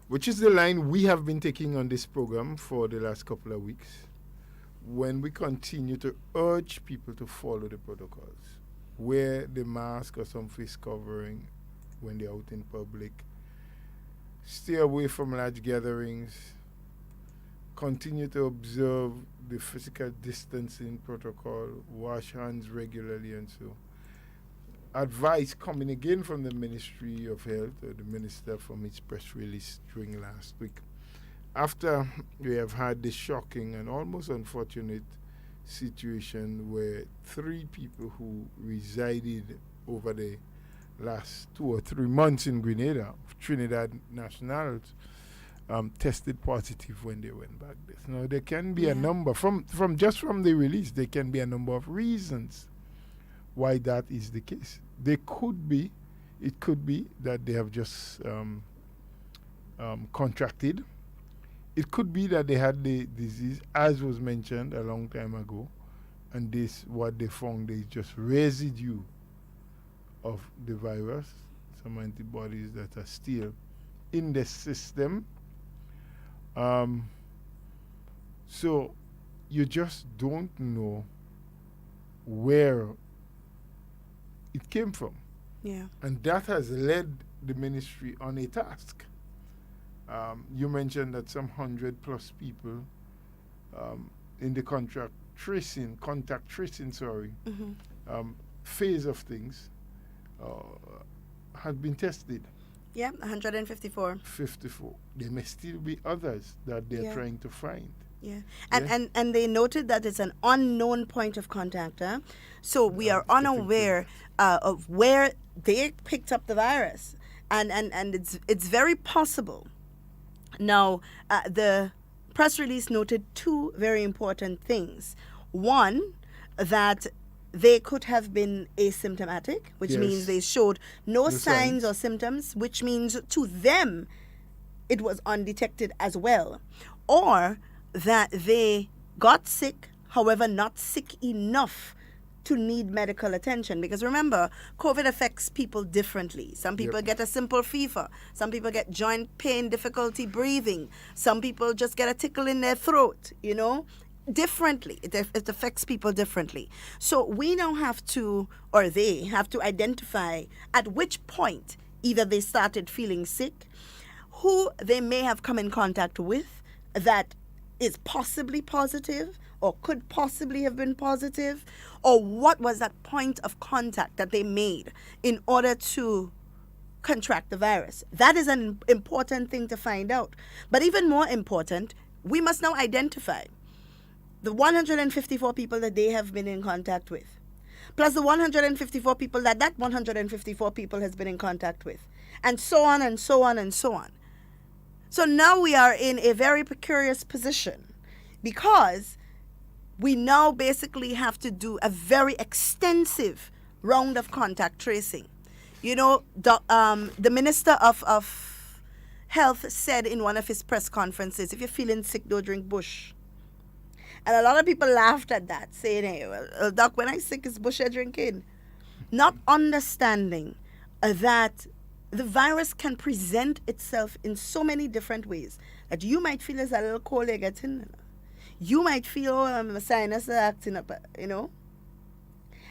which is the line we have been taking on this program for the last couple of weeks, when we continue to urge people to follow the protocols, wear the mask or some face covering when they're out in public, stay away from large gatherings, continue to observe the physical distancing protocol, wash hands regularly, and so. Advice coming again from the Ministry of Health, or the Minister from its press release during last week. After we have had this shocking and almost unfortunate situation where 3 people who resided over the last 2 or 3 months in Grenada, Trinidad nationals, tested positive when they went back there. Now there can be a number, from the release, there can be a number of reasons why that is the case. It could be that they have just contracted. It could be that they had the disease, as was mentioned a long time ago, and this, what they found is just residue of the virus, some antibodies that are still in the system. So you just don't know where it came from. Yeah. And that has led the ministry on a task. You mentioned that some 100 plus people in the contact tracing, phase of things had been tested. Yeah, 154. 54. There may still be others that they're trying to find. Yeah. And they noted that it's an unknown point of contact. So we are unaware of where they picked up the virus. And it's very possible. Now, the press release noted 2 very important things. One, that they could have been asymptomatic, which means they showed no signs or symptoms, which means to them it was undetected as well. Or that they got sick, however, not sick enough to need medical attention. Because remember, COVID affects people differently. Some people get a simple fever. Some people get joint pain, difficulty breathing. Some people just get a tickle in their throat, differently. It affects people differently. So we now have to, or they have to identify at which point either they started feeling sick, who they may have come in contact with that is possibly positive or could possibly have been positive, or what was that point of contact that they made in order to contract the virus. That is an important thing to find out. But even more important, we must now identify the 154 people that they have been in contact with, plus the 154 people that 154 people has been in contact with, and so on and so on and so on. So now we are in a very precarious position because we now basically have to do a very extensive round of contact tracing. The Minister of Health said in one of his press conferences, if you're feeling sick, don't drink bush. And a lot of people laughed at that, saying, hey, well, Doc, when I'm sick, it's bush you're drinking. Not understanding that the virus can present itself in so many different ways that you might feel as a little cold you're getting. You might feel my sinus acting up,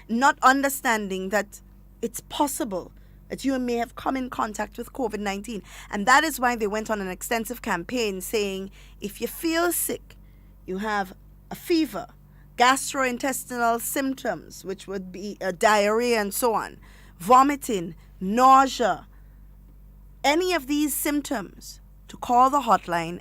Not understanding that it's possible that you may have come in contact with COVID-19. And that is why they went on an extensive campaign saying, if you feel sick, you have a fever, gastrointestinal symptoms, which would be diarrhea and so on, vomiting, nausea, any of these symptoms, to call the hotline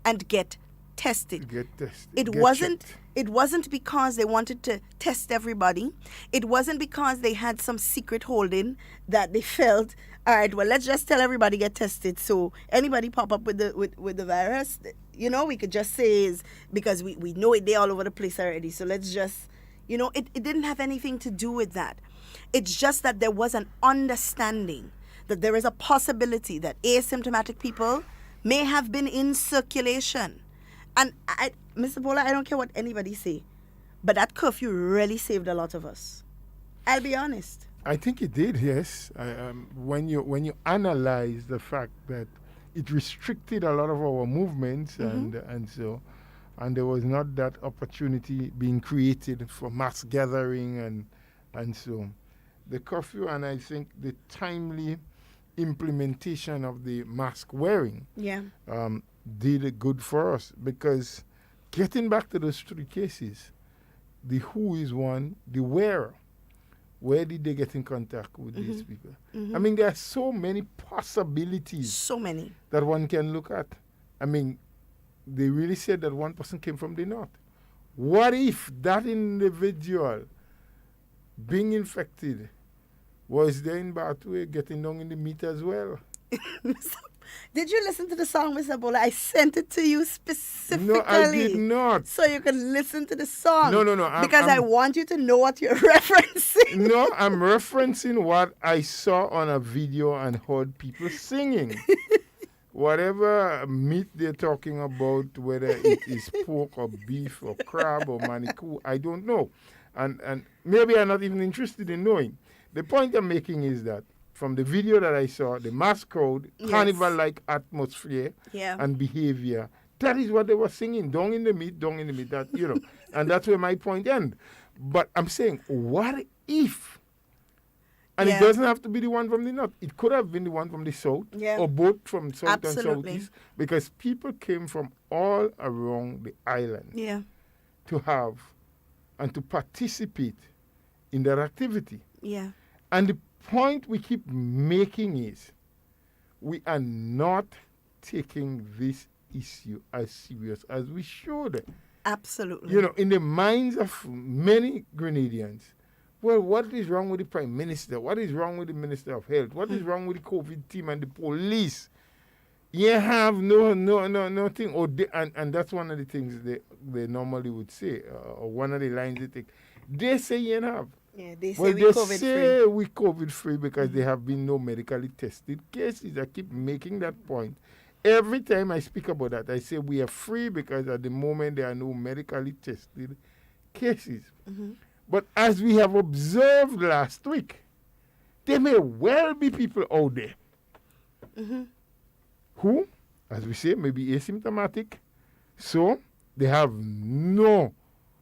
and get tested. It wasn't because they wanted to test everybody. It wasn't because they had some secret holding that they felt, all right, well, let's just tell everybody get tested. So anybody pop up with the virus, we could just say is because we know it, they're all over the place already. So let's just, it didn't have anything to do with that. It's just that there was an understanding that there is a possibility that asymptomatic people may have been in circulation. And Mr. Bola, I don't care what anybody say, but that curfew really saved a lot of us. I'll be honest. I think it did, yes. When you analyze the fact that it restricted a lot of our movements, and there was not that opportunity being created for mass gathering and so the curfew, and I think the timely implementation of the mask wearing did good for us, because getting back to those 3 cases, the who is one, the wearer. Where did they get in contact with these people? I mean, there are so many possibilities. So many. That one can look at. I mean, they really said that one person came from the north. What if that individual being infected was there in Batway getting down in the meat as well? Did you listen to the song, Mr. Bola? I sent it to you specifically. No, I did not. So you can listen to the song. No. Because I want you to know what you're referencing. No, I'm referencing what I saw on a video and heard people singing. Whatever meat they're talking about, whether it is pork or beef or crab or manikou, I don't know. And maybe I'm not even interested in knowing. The point I'm making is that from the video that I saw, the mass crowd, carnival-like atmosphere and behavior, that is what they were singing, down in the meat, that, and that's where my point ends. But I'm saying, what if? And it doesn't have to be the one from the north. It could have been the one from the south, or both from south and southeast, because people came from all around the island to have and to participate in that activity. Yeah. And the point we keep making is we are not taking this issue as serious as we should. Absolutely. In the minds of many Grenadians, well, what is wrong with the Prime Minister? What is wrong with the Minister of Health? What is wrong with the COVID team and the police? You have nothing. And that's one of the things they normally would say, or one of the lines they take. They say you have. Yeah, they say we're COVID-free. Say we're COVID-free because there have been no medically tested cases. I keep making that point. Every time I speak about that, I say we are free because at the moment there are no medically tested cases. But as we have observed last week, there may well be people out there who, as we say, may be asymptomatic. So they have no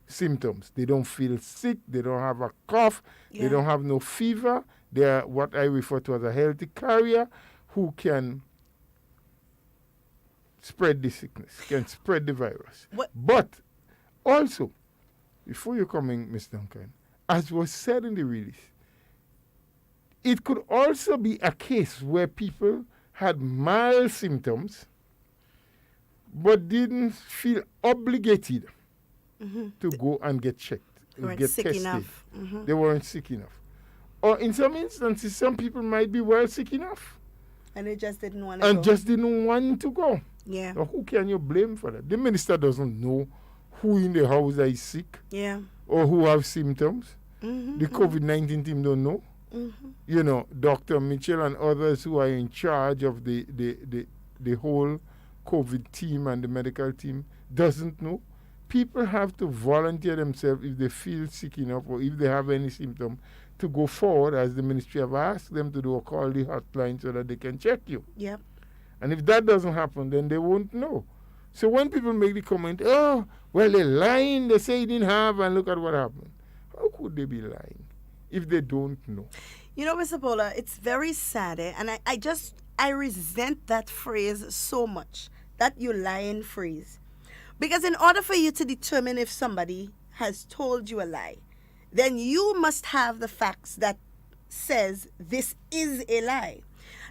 symptoms. They don't feel sick. They don't have a cough. They don't have no fever. They are what I refer to as a healthy carrier who can spread the sickness, can spread the virus. But also, before you come in, Ms. Duncan, as was said in the release, it could also be a case where people had mild symptoms but didn't feel obligated to go and get checked, get sick tested. Enough. They weren't sick enough. Or in some instances, some people might be well sick enough. And they just didn't want to go. Just didn't want to go. Yeah. Now, who can you blame for that? The minister doesn't know who in the house is sick. Yeah. Or who have symptoms. The COVID-19 team don't know. Dr. Mitchell and others who are in charge of the whole COVID team and the medical team doesn't know. People have to volunteer themselves if they feel sick enough or if they have any symptom to go forward, as the ministry have asked them to do, or call the hotline so that they can check you. Yep. And if that doesn't happen, then they won't know. So when people make the comment, oh, well, they're lying, they say they didn't have, and look at what happened. How could they be lying if they don't know? Mr. Bola, it's very sad, and I resent that phrase so much, that you lying phrase. Because in order for you to determine if somebody has told you a lie, then you must have the facts that says this is a lie.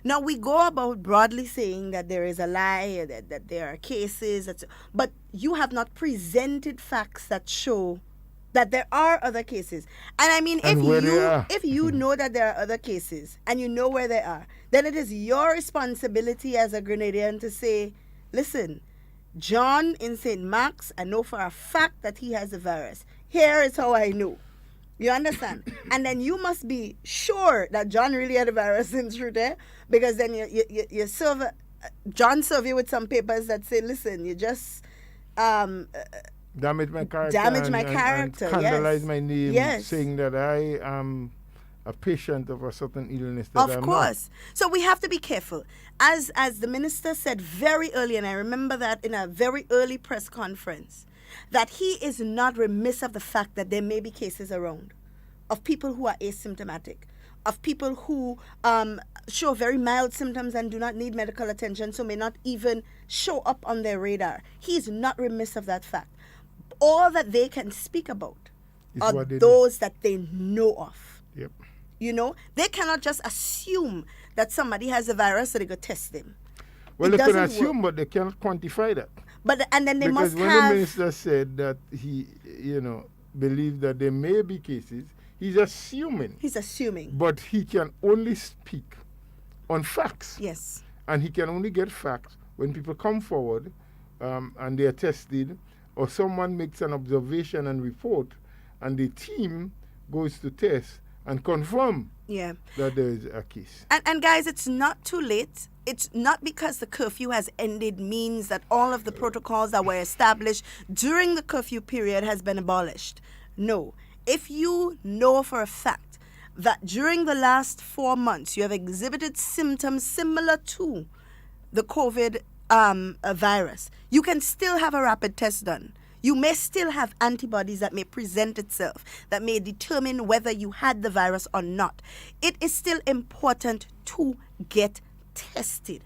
Now, we go about broadly saying that there is a lie, that there are cases, but you have not presented facts that show that there are other cases. And I mean, if you know that there are other cases and you know where they are, then it is your responsibility as a Grenadian to say, listen, John in St. Mark's, I know for a fact that he has the virus. Here is how I know. You understand? And then you must be sure that John really had the virus in through there, because then you serve John serve you with some papers that say, listen, you just damage my character. And scandalize my name, saying that I am a patient of a certain illness that Of I'm course. So we have to be careful. As the minister said very early, and I remember that in a very early press conference, that he is not remiss of the fact that there may be cases around of people who are asymptomatic, of people who show very mild symptoms and do not need medical attention, so may not even show up on their radar. He is not remiss of that fact. All that they can speak about Is are what they those that they know of. Yep. You know, they cannot just assume that somebody has a virus so they go test them. Well, It they can doesn't assume, work. but they cannot quantify that. But and then they Because must when have. the minister said that he, believed that there may be cases, he's assuming. He's assuming. But he can only speak on facts. Yes. And he can only get facts when people come forward and they are tested, or someone makes an observation and report, and the team goes to test and confirm Yeah. that there is a case. And guys, it's not too late. It's not because the curfew has ended means that all of the protocols that were established during the curfew period has been abolished. No. If you know for a fact that during the last 4 months you have exhibited symptoms similar to the COVID virus, you can still have a rapid test done. You may still have antibodies that may present itself, that may determine whether you had the virus or not. It is still important to get tested.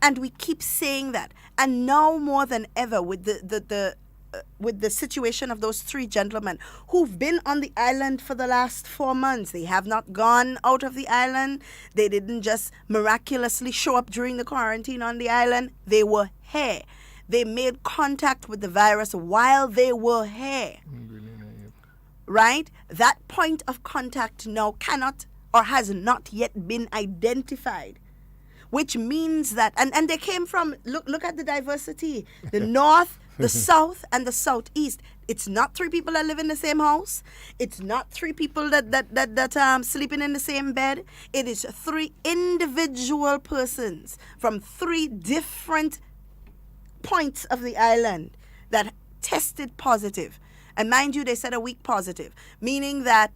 And we keep saying that. And now more than ever with the situation of those 3 gentlemen who've been on the island for the last 4 months. They have not gone out of the island. They didn't just miraculously show up during the quarantine on the island. They were here. They made contact with the virus while they were here. Right? That point of contact now cannot or has not yet been identified. Which means that, and they came from, look at the diversity. The north, the south, and the southeast. It's not 3 people that live in the same house. It's not 3 people that sleeping in the same bed. It is 3 individual persons from 3 different points of the island that tested positive. And mind you, they said a week positive, meaning that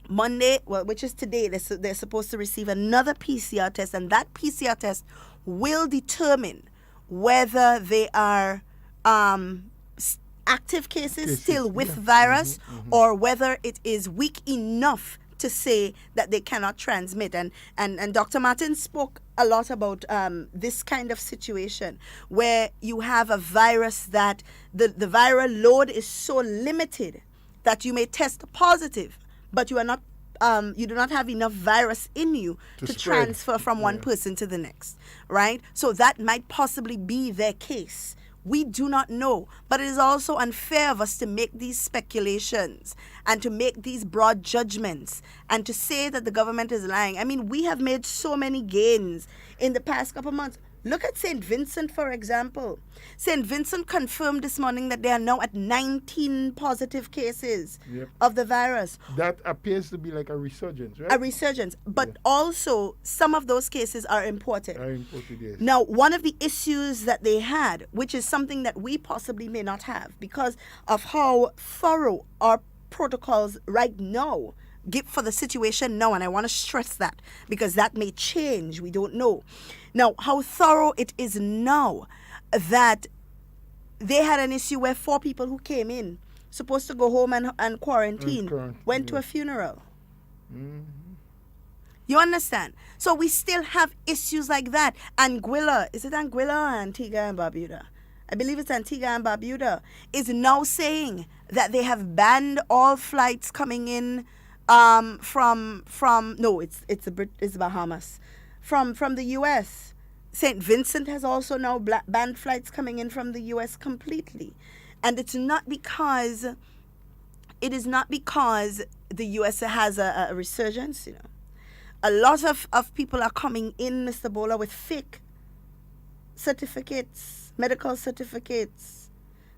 Monday, which is today, they're supposed to receive another PCR test, and that PCR test will determine whether they are active cases still with virus, or whether it is weak enough to say that they cannot transmit. And Dr. Martin spoke a lot about this kind of situation where you have a virus that the viral load is so limited that you may test positive, but you are not you do not have enough virus in you to transfer from one person to the next, right? So that might possibly be their case. We do not know, but it is also unfair of us to make these speculations and to make these broad judgments and to say that the government is lying. I mean, we have made so many gains in the past couple of months. Look at St. Vincent, for example. St. Vincent confirmed this morning that they are now at 19 positive cases of the virus. That appears to be like a resurgence, right? A resurgence. But also, some of those cases are imported. Yes. Now, one of the issues that they had, which is something that we possibly may not have because of how thorough our protocols right now give for the situation now, and I want to stress that because that may change. We don't know. Now, how thorough it is now that they had an issue where 4 people who came in, supposed to go home and quarantine, went to a funeral. You understand? So we still have issues like that. Anguilla, is it Anguilla or Antigua and Barbuda? I believe it's Antigua and Barbuda, is now saying that they have banned all flights coming in from it's Bahamas, from the U.S. St. Vincent has also now banned flights coming in from the U.S. completely, and it is not because the U.S. has a resurgence. You know, a lot of people are coming in, Mr. Bola, with fake certificates, medical certificates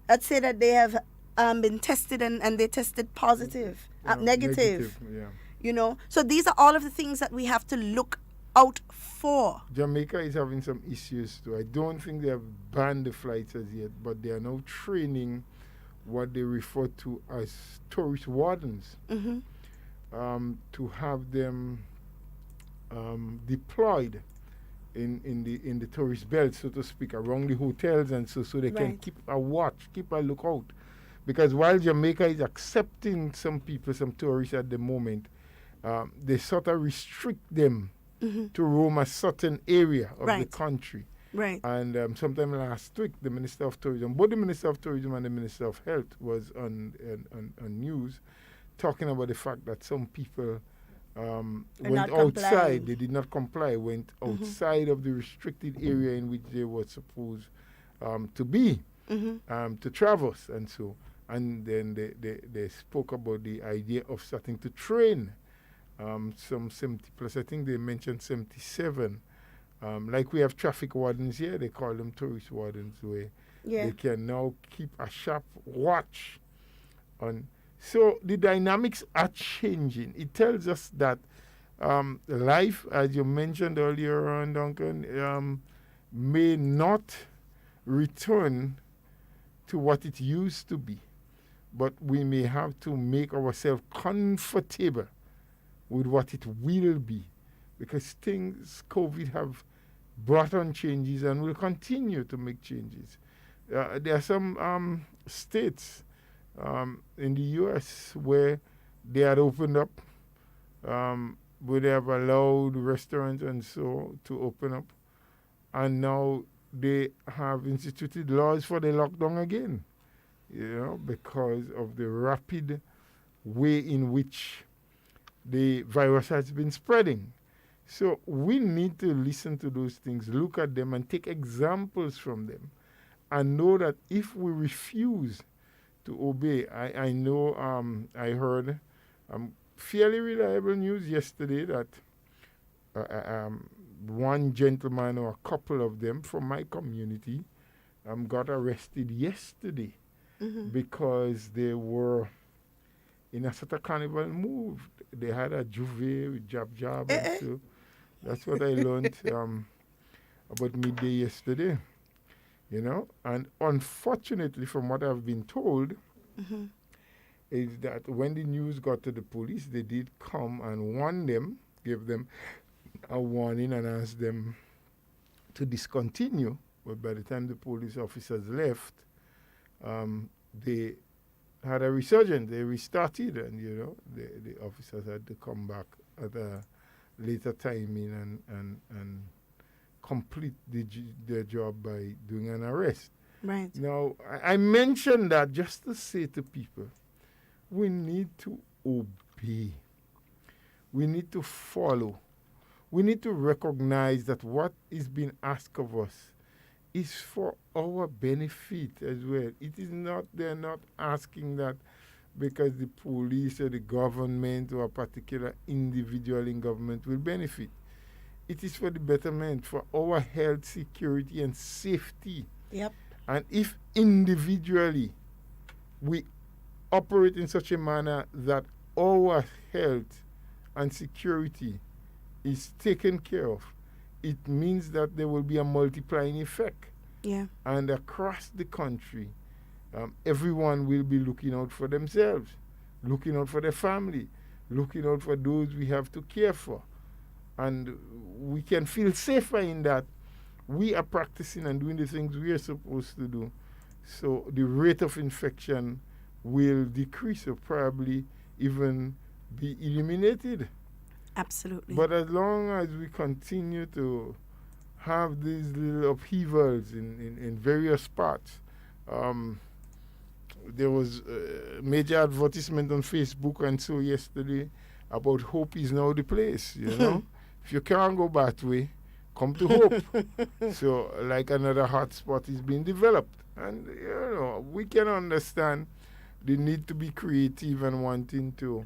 that say that they have been tested and they tested positive, negative. You know, so these are all of the things that we have to look out for. Jamaica is having some issues too. I don't think they have banned the flights as yet, but they are now training what they refer to as tourist wardens. to have them deployed in the tourist belt, so to speak, around the hotels, and so they can keep a watch, keep a lookout. Because while Jamaica is accepting some people, some tourists at the moment, they sort of restrict them to roam a certain area of the country. Right. And sometime last week, the Minister of Tourism, both the Minister of Tourism and the Minister of Health, was on news talking about the fact that some people went outside. They did not comply, went outside of the restricted area in which they were supposed to be, to traverse, and so. And then they spoke about the idea of starting to train some 70 plus. I think they mentioned 77. Like we have traffic wardens here, they call them tourist wardens, where they can now keep a sharp watch on. So the dynamics are changing. It tells us that life, as you mentioned earlier on, Duncan, may not return to what it used to be, but we may have to make ourselves comfortable with what it will be, because things, COVID, have brought on changes and will continue to make changes. There are some states in the U.S. where they had opened up, where they have allowed restaurants and so to open up, and now they have instituted laws for the lockdown again, because of the rapid way in which the virus has been spreading. So we need to listen to those things, look at them, and take examples from them, and know that if we refuse to obey, I know I heard fairly reliable news yesterday that one gentleman or a couple of them from my community got arrested yesterday because they were in a sort of carnival move. They had a juve with jab, and so that's what I learned about midday yesterday, And unfortunately, from what I've been told, is that when the news got to the police, they did come and warn them, give them a warning and ask them to discontinue. But by the time the police officers left, they had a resurgence. They restarted, and the officers had to come back at a later timing and complete their job by doing an arrest. Right. Now, I mentioned that just to say to people, we need to obey. We need to follow. We need to recognize that what is being asked of us is for our benefit as well. It is not, they're not asking that because the police or the government or a particular individual in government will benefit. It is for the betterment, for our health, security, and safety. Yep. And if individually we operate in such a manner that our health and security is taken care of, it means that there will be a multiplying effect. Yeah. And across the country, everyone will be looking out for themselves, looking out for their family, looking out for those we have to care for. And we can feel safer in that we are practicing and doing the things we are supposed to do. So the rate of infection will decrease or probably even be eliminated. Absolutely. But as long as we continue to have these little upheavals in various parts, there was a major advertisement on Facebook and so yesterday about hope is now the place, If you can't go that way, come to Hope. So like another hotspot is being developed. And, we can understand the need to be creative and wanting to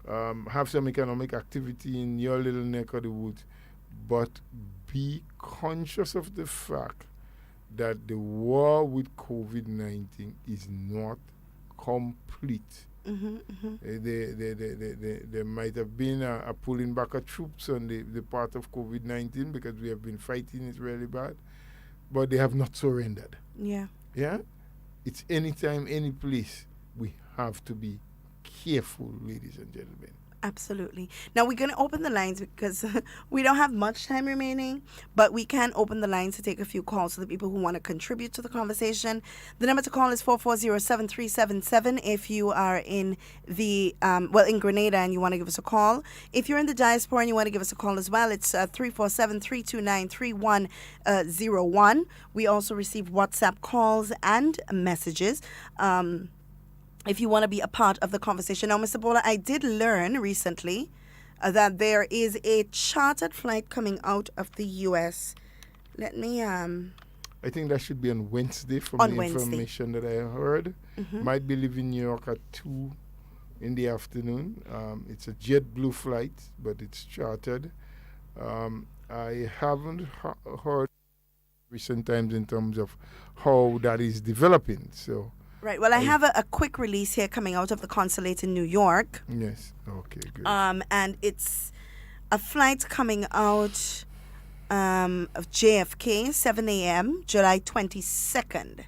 have some economic activity in your little neck of the woods. But be conscious of the fact that the war with COVID-19 is not complete. There might have been a pulling back of troops on the part of COVID-19 because we have been fighting it really bad, but they have not surrendered. Yeah. Yeah? It's anytime, any place. We have to be careful, ladies and gentlemen. Absolutely. Now we're going to open the lines because we don't have much time remaining, but we can open the lines to take a few calls to the people who want to contribute to the conversation. The number to call is 440-7377 if you are in the, in Grenada and you want to give us a call. If you're in the diaspora and you want to give us a call as well, it's 347-329-3101. We also receive WhatsApp calls and messages. If you want to be a part of the conversation. Now, Mr. Bola, I did learn recently that there is a chartered flight coming out of the U.S. Let me... I think that should be on Wednesday from on the Wednesday. information that I heard. Might be leaving New York at 2 in the afternoon. It's a JetBlue flight, but it's chartered. I haven't heard recent times in terms of how that is developing. So... Right. Well, I have a quick release here coming out of the consulate in New York. Yes. Okay, good. And it's a flight coming out of JFK, 7 a.m., July 22nd.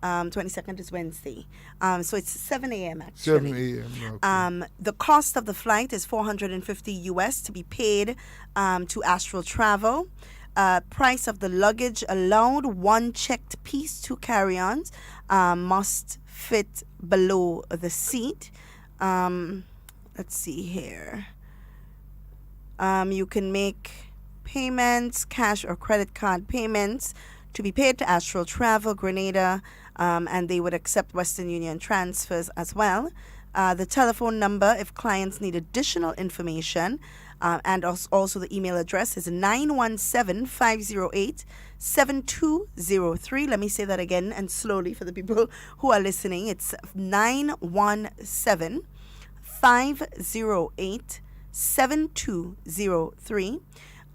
22nd is Wednesday. So it's 7 a.m. actually. 7 a.m. Okay. The cost of the flight is $450 US to be paid to Astral Travel. Price of the luggage allowed, one checked piece, 2 carry-ons, must fit below the seat. Let's see here. You can make payments, cash or credit card payments, to be paid to Astral Travel, Grenada, and they would accept Western Union transfers as well. The telephone number, if clients need additional information, and also the email address is 917-508-7203. Let me say that again and slowly for the people who are listening. It's 917-508-7203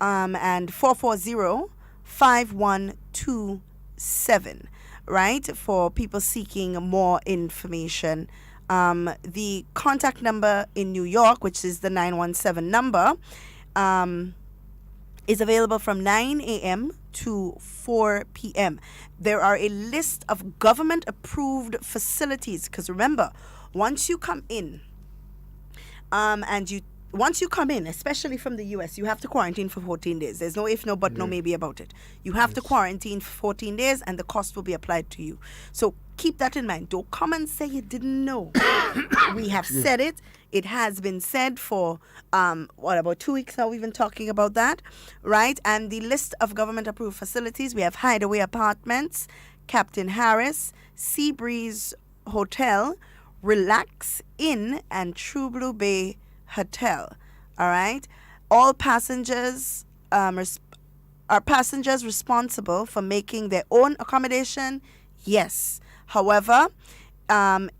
and 440-5127, right, for people seeking more information. The contact number in New York, which is the 917 number, is available from 9 a.m. to 4 p.m. There are a list of government-approved facilities, because remember, once you come in, especially from the U.S., you have to quarantine for 14 days. There's no if, no but, no maybe about it. You have to quarantine for 14 days, and the cost will be applied to you. So keep that in mind. Don't come and say you didn't know. We have said it. It has been said for, about 2 weeks now we've been talking about that, right? And the list of government-approved facilities, we have Hideaway Apartments, Captain Harris, Sea Breeze Hotel, Relax Inn, and True Blue Bay Hotel. All right. All passengers are passengers responsible for making their own accommodation? Yes. However,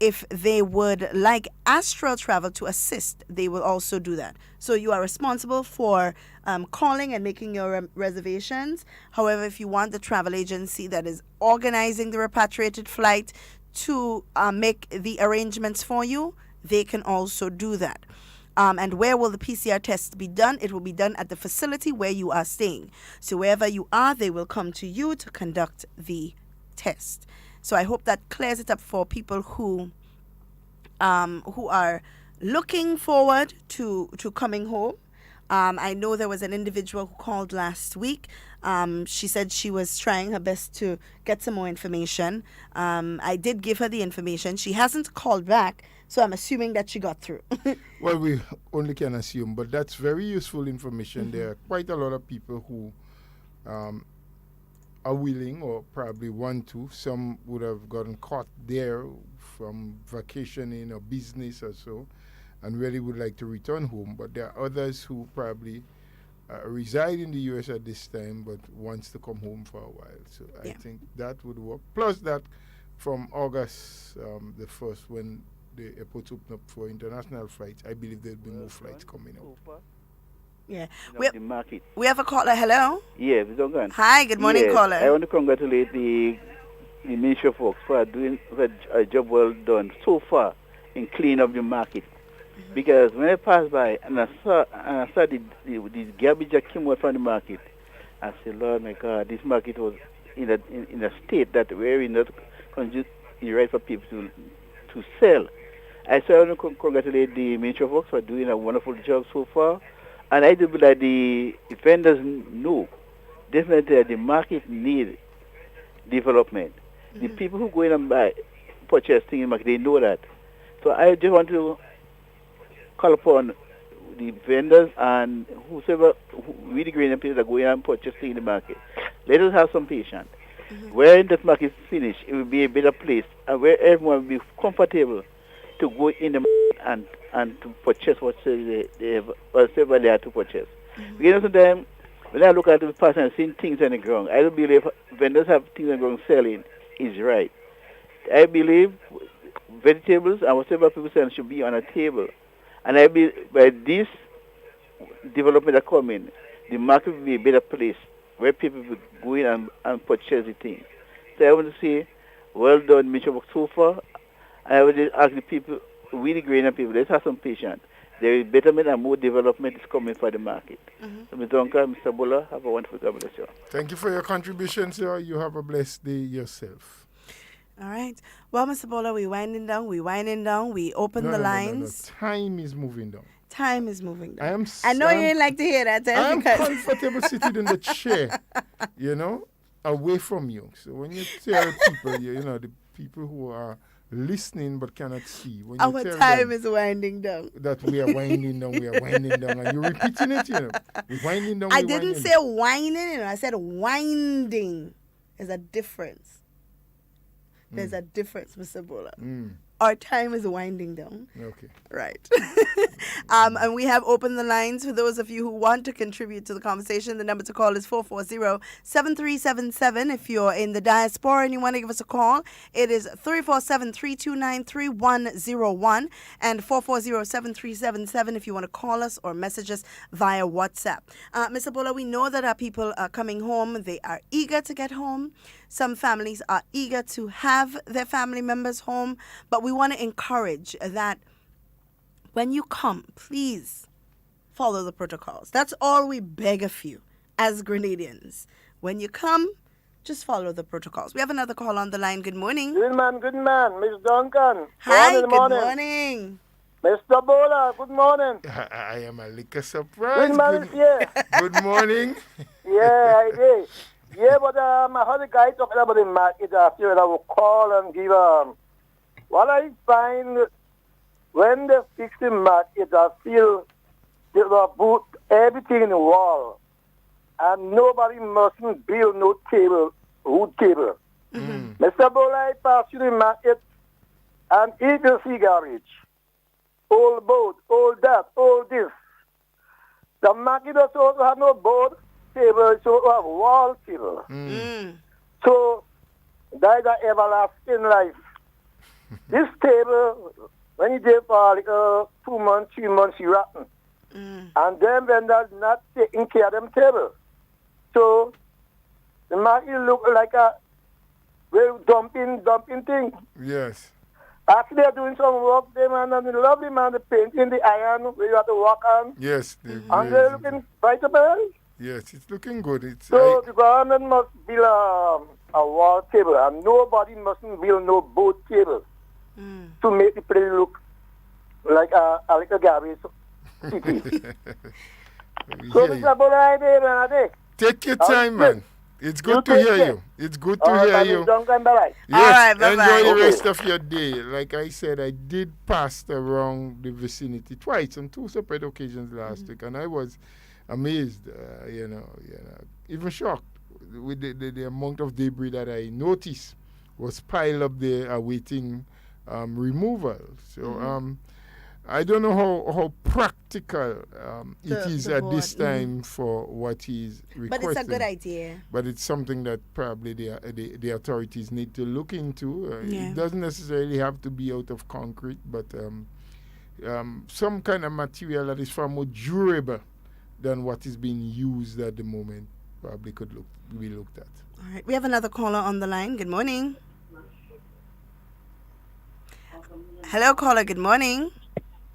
if they would like Astral Travel to assist, they will also do that. So you are responsible for calling and making your reservations. However, if you want the travel agency that is organizing the repatriated flight to make the arrangements for you, they can also do that. And where will the PCR test be done? It will be done at the facility where you are staying. So wherever you are, they will come to you to conduct the test. So I hope that clears it up for people who are looking forward to coming home. I know there was an individual who called last week. She said she was trying her best to get some more information. I did give her the information. She hasn't called back, so I'm assuming that she got through. Well, we only can assume, but that's very useful information. There are quite a lot of people who are willing or probably want to. Some would have gotten caught there from vacationing or business or so and really would like to return home. But there are others who probably reside in the U.S. at this time but wants to come home for a while. So I think that would work. Plus that from August the 1st, when the airports open up for international flights, I believe there'll be more flights coming out. Yeah. The market. We have a caller. Hello? Yeah, we don't go. Hi, good morning, yes, caller. I want to congratulate the Ministry of Works for doing a job well done so far in cleaning up the market. Because when I passed by and I saw the garbage that came out from the market, I said, Lord, my God, this market was in a state that we're not right for people to sell. I certainly congratulate the Ministry of Works for doing a wonderful job so far. And I do believe that the vendors know definitely that the market needs development. The people who go in and purchase things in the market, they know that. So I just want to call upon the vendors and whosoever, really great people that go in and purchase things in the market. Let us have some patience. When that market is finished, it will be a better place and where everyone will be comfortable to go in the market and to purchase whatever they have to purchase. Because sometimes when I look at the past and see things on the ground, I don't believe vendors have things on the ground selling is right. I believe vegetables and whatever people sell should be on a table. And I believe by this development that come in, the market will be a better place where people will go in and purchase the things. So I want to say, well done, Mr. Work so far. I would just ask the people, really great people, let's have some patience. There is betterment and more development is coming for the market. So Mr. Uncle, Mr. Bola, have a wonderful God bless you. Thank you for your contribution, sir. You have a blessed day yourself. All right. Well, Mr. Bola, we're winding down. We open the lines. No. Time is moving down. Time is moving down. I know you ain't like to hear that, I'm comfortable sitting in the chair, away from you. So when you tell people, the people who are listening but cannot see, when our you tell time them is winding down. that we are winding down, and you're repeating it, we're winding down. I didn't say whining, I said winding. There's a difference. There's a difference, Mr. Bola. Our time is winding down. Okay. Right. And we have opened the lines for those of you who want to contribute to the conversation. The number to call is 440-7377. If you're in the diaspora and you want to give us a call, it is 347-329-3101 and 440-7377 if you want to call us or message us via WhatsApp. Mr. Bola, we know that our people are coming home. They are eager to get home. Some families are eager to have their family members home, but we want to encourage that when you come, please follow the protocols. That's all we beg of you as Grenadians. When you come, just follow the protocols. We have another call on the line. Good morning. Good man, Miss Duncan. Hi, good morning. Mr. Bola, good morning. I am a little surprised. Good man is here. Good morning. Yeah, I did. Yeah, but I heard a guy talking about the market after, and I will call and give what I find when they fix the market, I feel they will put everything in the wall, and nobody mustn't build no table, wood table. Mr. Bola, I pass you the market, and if you see garbage, old boat, old that, old this. The market does also have no board table, so have wall table. So that is an everlasting life. This table, when you did for like 2 months, 3 months, you rotten. And then when they're not taking care of them table. So the market look like a real dumping thing. Yes. Actually, they're doing some work there, man, and the lovely man, the painting the iron where you have to walk on. Yes. And they're looking right up. Yes, it's looking good. So the government must build a wall table, and nobody mustn't build no boat table to make the place look like a garbage city. So, Mr. Bola, take your time, man. It's good to hear you. It's good to hear you. Yes, enjoy the rest of your day. Like I said, I did pass around the vicinity twice on 2 separate occasions last week, and I was amazed, even shocked with the amount of debris that I noticed was piled up there awaiting removal. So I don't know how practical it is at this time for what he's requesting. But it's a good idea. But it's something that probably the authorities need to look into. It doesn't necessarily have to be out of concrete, but some kind of material that is far more durable than what is being used at the moment probably could be looked at. All right. We have another caller on the line. Good morning. Hello, caller. Good morning.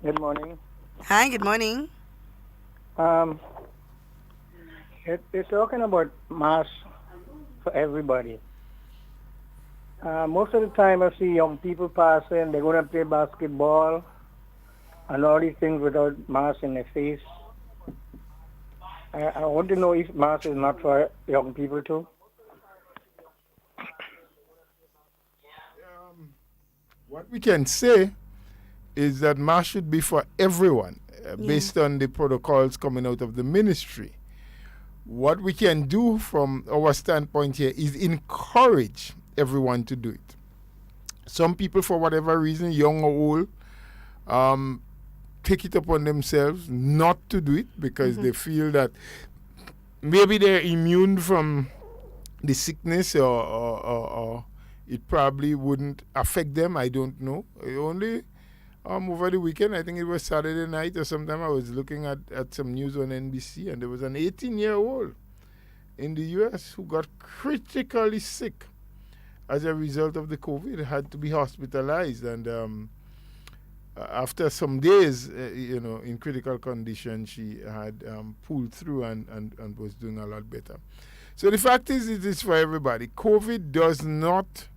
Good morning. Hi, good morning. It's talking about mask for everybody. Most of the time I see young people passing, they're going to play basketball and all these things without mask in their face. I want to know if mask is not for young people too. What we can say is that mask should be for everyone based on the protocols coming out of the ministry. What we can do from our standpoint here is encourage everyone to do it. Some people, for whatever reason, young or old, take it upon themselves not to do it because they feel that maybe they're immune from the sickness or it probably wouldn't affect them. I don't know. Only over the weekend, I think it was Saturday night or sometime, I was looking at some news on NBC, and there was an 18-year-old in the U.S. who got critically sick as a result of the COVID, had to be hospitalized, and after some days, in critical condition, she had pulled through and was doing a lot better. So the fact is, it is for everybody. COVID does not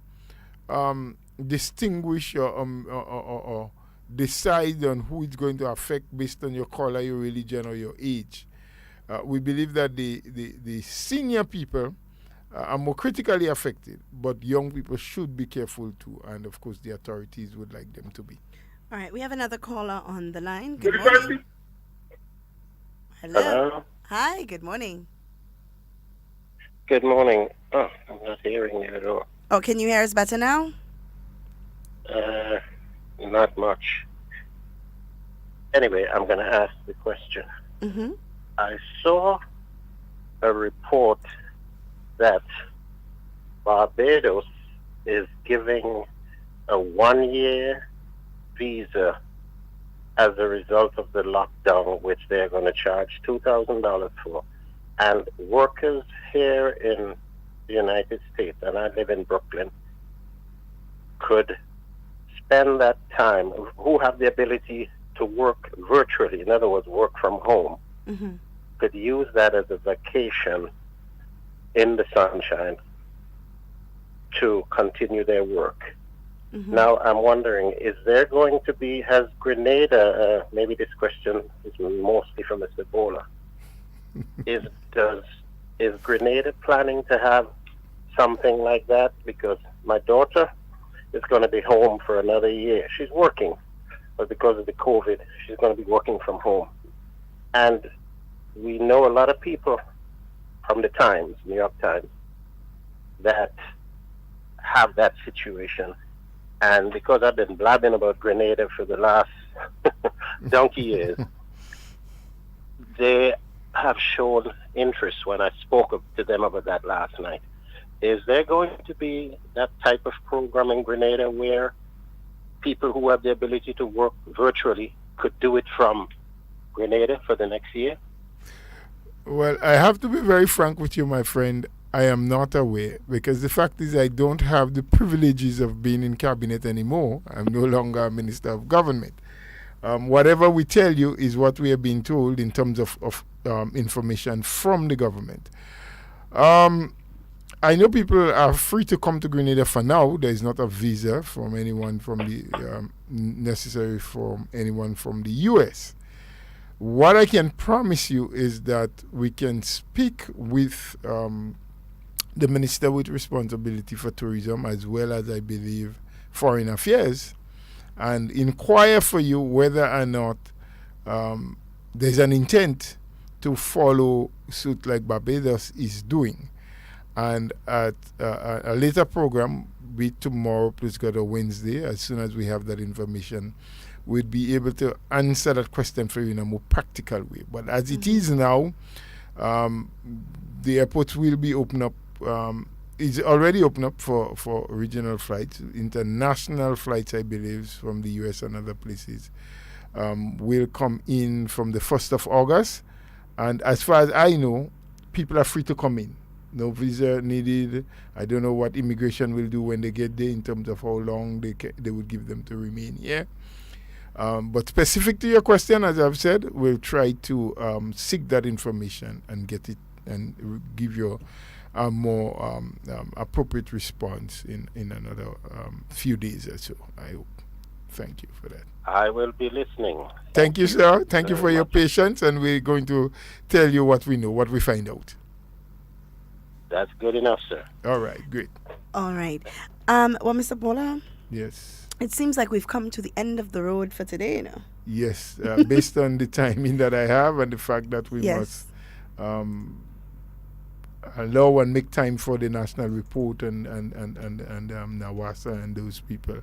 distinguish or decide on who it's going to affect based on your color, your religion, or your age. We believe that the senior people are more critically affected, but young people should be careful too, and of course the authorities would like them to be. All right, we have another caller on the line. Good morning. Hello. Hi, good morning. Good morning. Oh, I'm not hearing you at all. Oh, can you hear us better now? Not much. Anyway, I'm going to ask the question. Mm-hmm. I saw a report that Barbados is giving a 1-year visa as a result of the lockdown, which they're going to charge $2,000 for. And workers here in the United States, and I live in Brooklyn, could spend that time, who have the ability to work virtually, in other words, work from home, could use that as a vacation in the sunshine to continue their work. Now, I'm wondering, is there going to be, has Grenada, maybe this question is mostly for Mr. Bola, is Grenada planning to have something like that? Because my daughter is going to be home for another year. She's working, but because of the COVID, she's going to be working from home. And we know a lot of people from the Times, New York Times, that have that situation. And because I've been blabbing about Grenada for the last donkey years, they have shown interest when I spoke to them about that last night. Is there going to be that type of program in Grenada where people who have the ability to work virtually could do it from Grenada for the next year? Well, I have to be very frank with you, my friend. I am not aware, because the fact is I don't have the privileges of being in cabinet anymore. I'm no longer a minister of government. Whatever we tell you is what we are being told in terms of information from the government. I know people are free to come to Grenada for now. There is not a visa from anyone from the necessary from anyone from the U.S. What I can promise you is that we can speak with the minister with responsibility for tourism, as well as, I believe, foreign affairs, and inquire for you whether or not there's an intent to follow suit like Barbados is doing. And at a later program, be it tomorrow, please God, or Wednesday, as soon as we have that information, we'll be able to answer that question for you in a more practical way. But as it is now, the airports will be open up. It's already open up for regional flights. International flights, I believe, from the U.S. and other places will come in from the 1st of August. And as far as I know, people are free to come in. No visa needed. I don't know what immigration will do when they get there in terms of how long they would give them to remain here. But specific to your question, as I've said, we'll try to seek that information and get it and give you a more appropriate response in another few days or so, I hope. Thank you for that. I will be listening. Thank you, sir. Thank you for your patience, and we're going to tell you what we know, what we find out. That's good enough, sir. All right, great. All right. Well, Mr. Bola? Yes. It seems like we've come to the end of the road for today, you know? Yes, based on the timing that I have and the fact that we must allow and make time for the national report and Nawasa and those people.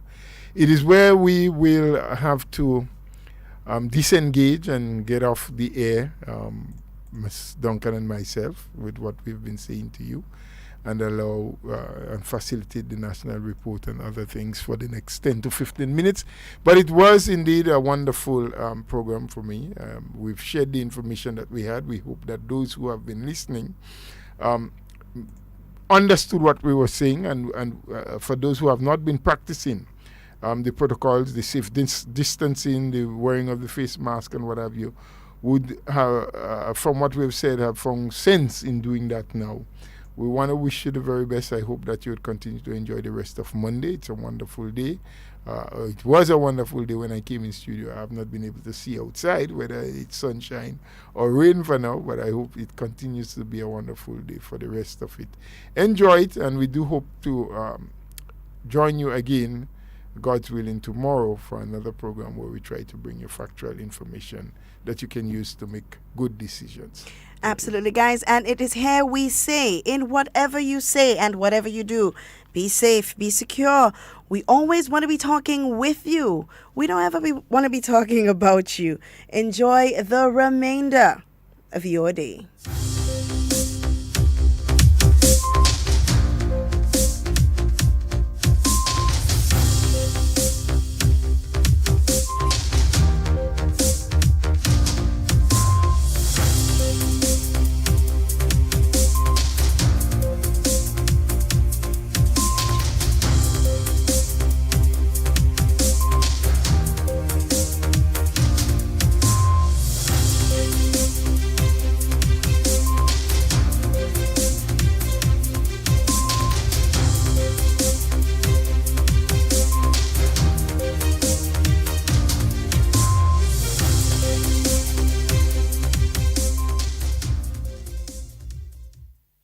It is where we will have to disengage and get off the air, Ms. Duncan and myself, with what we've been saying to you, and allow and facilitate the national report and other things for the next 10 to 15 minutes. But it was indeed a wonderful program for me. We've shared the information that we had. We hope that those who have been listening understood what we were saying, and for those who have not been practicing the protocols, the safe distancing, the wearing of the face mask and what have you, would have, from what we've said, have found sense in doing that now. We want to wish you the very best. I hope that you would continue to enjoy the rest of Monday. It's a wonderful day. It was a wonderful day when I came in studio. I have not been able to see outside whether it's sunshine or rain for now, but I hope it continues to be a wonderful day for the rest of it. Enjoy it, and we do hope to join you again, God's willing, tomorrow for another program where we try to bring you factual information that you can use to make good decisions. Absolutely, guys. And it is here we say, in whatever you say and whatever you do, be safe, be secure. We always want to be talking with you. We don't ever want to be talking about you. Enjoy the remainder of your day.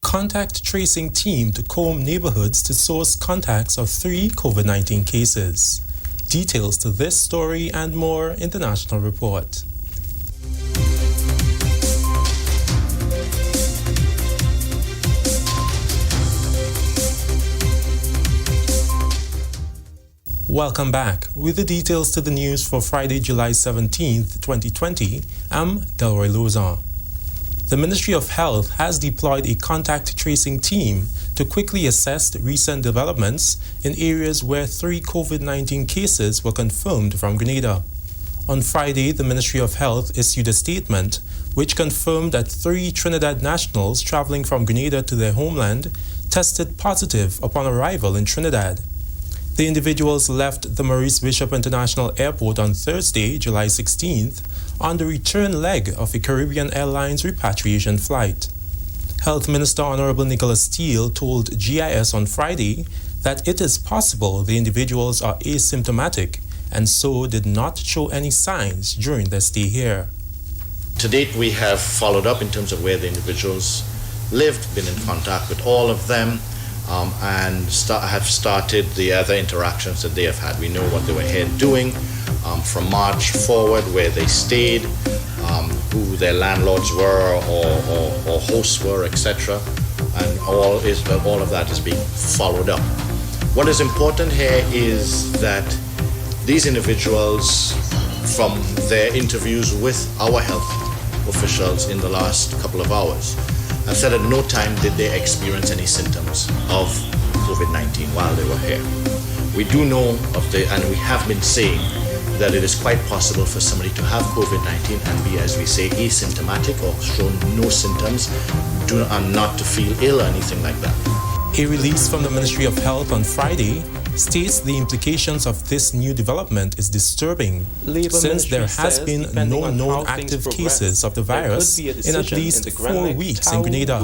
Contact tracing team to comb neighborhoods to source contacts of 3 COVID-19 cases. Details to this story and more in the National Report. Welcome back. With the details to the news for Friday, July 17th, 2020, I'm Delroy Lozon. The Ministry of Health has deployed a contact tracing team to quickly assess recent developments in areas where 3 COVID-19 cases were confirmed from Grenada. On Friday, the Ministry of Health issued a statement which confirmed that 3 Trinidad nationals traveling from Grenada to their homeland tested positive upon arrival in Trinidad. The individuals left the Maurice Bishop International Airport on Thursday, July 16th, on the return leg of a Caribbean Airlines repatriation flight. Health Minister Honorable Nicholas Steele told GIS on Friday that it is possible the individuals are asymptomatic and so did not show any signs during their stay here. To date, we have followed up in terms of where the individuals lived, been in contact with all of them, and have started the other interactions that they have had. We know what they were here doing from March forward, where they stayed, who their landlords were or hosts were, etc. And all of that is being followed up. What is important here is that these individuals, from their interviews with our health officials in the last couple of hours, have said at no time did they experience any symptoms of COVID-19 while they were here. We do know and we have been saying that it is quite possible for somebody to have COVID-19 and be, as we say, asymptomatic or show no symptoms, and not to feel ill or anything like that. A release from the Ministry of Health on Friday states the implications of this new development is disturbing, since there has been no known active cases of the virus in at least 4 weeks in Grenada.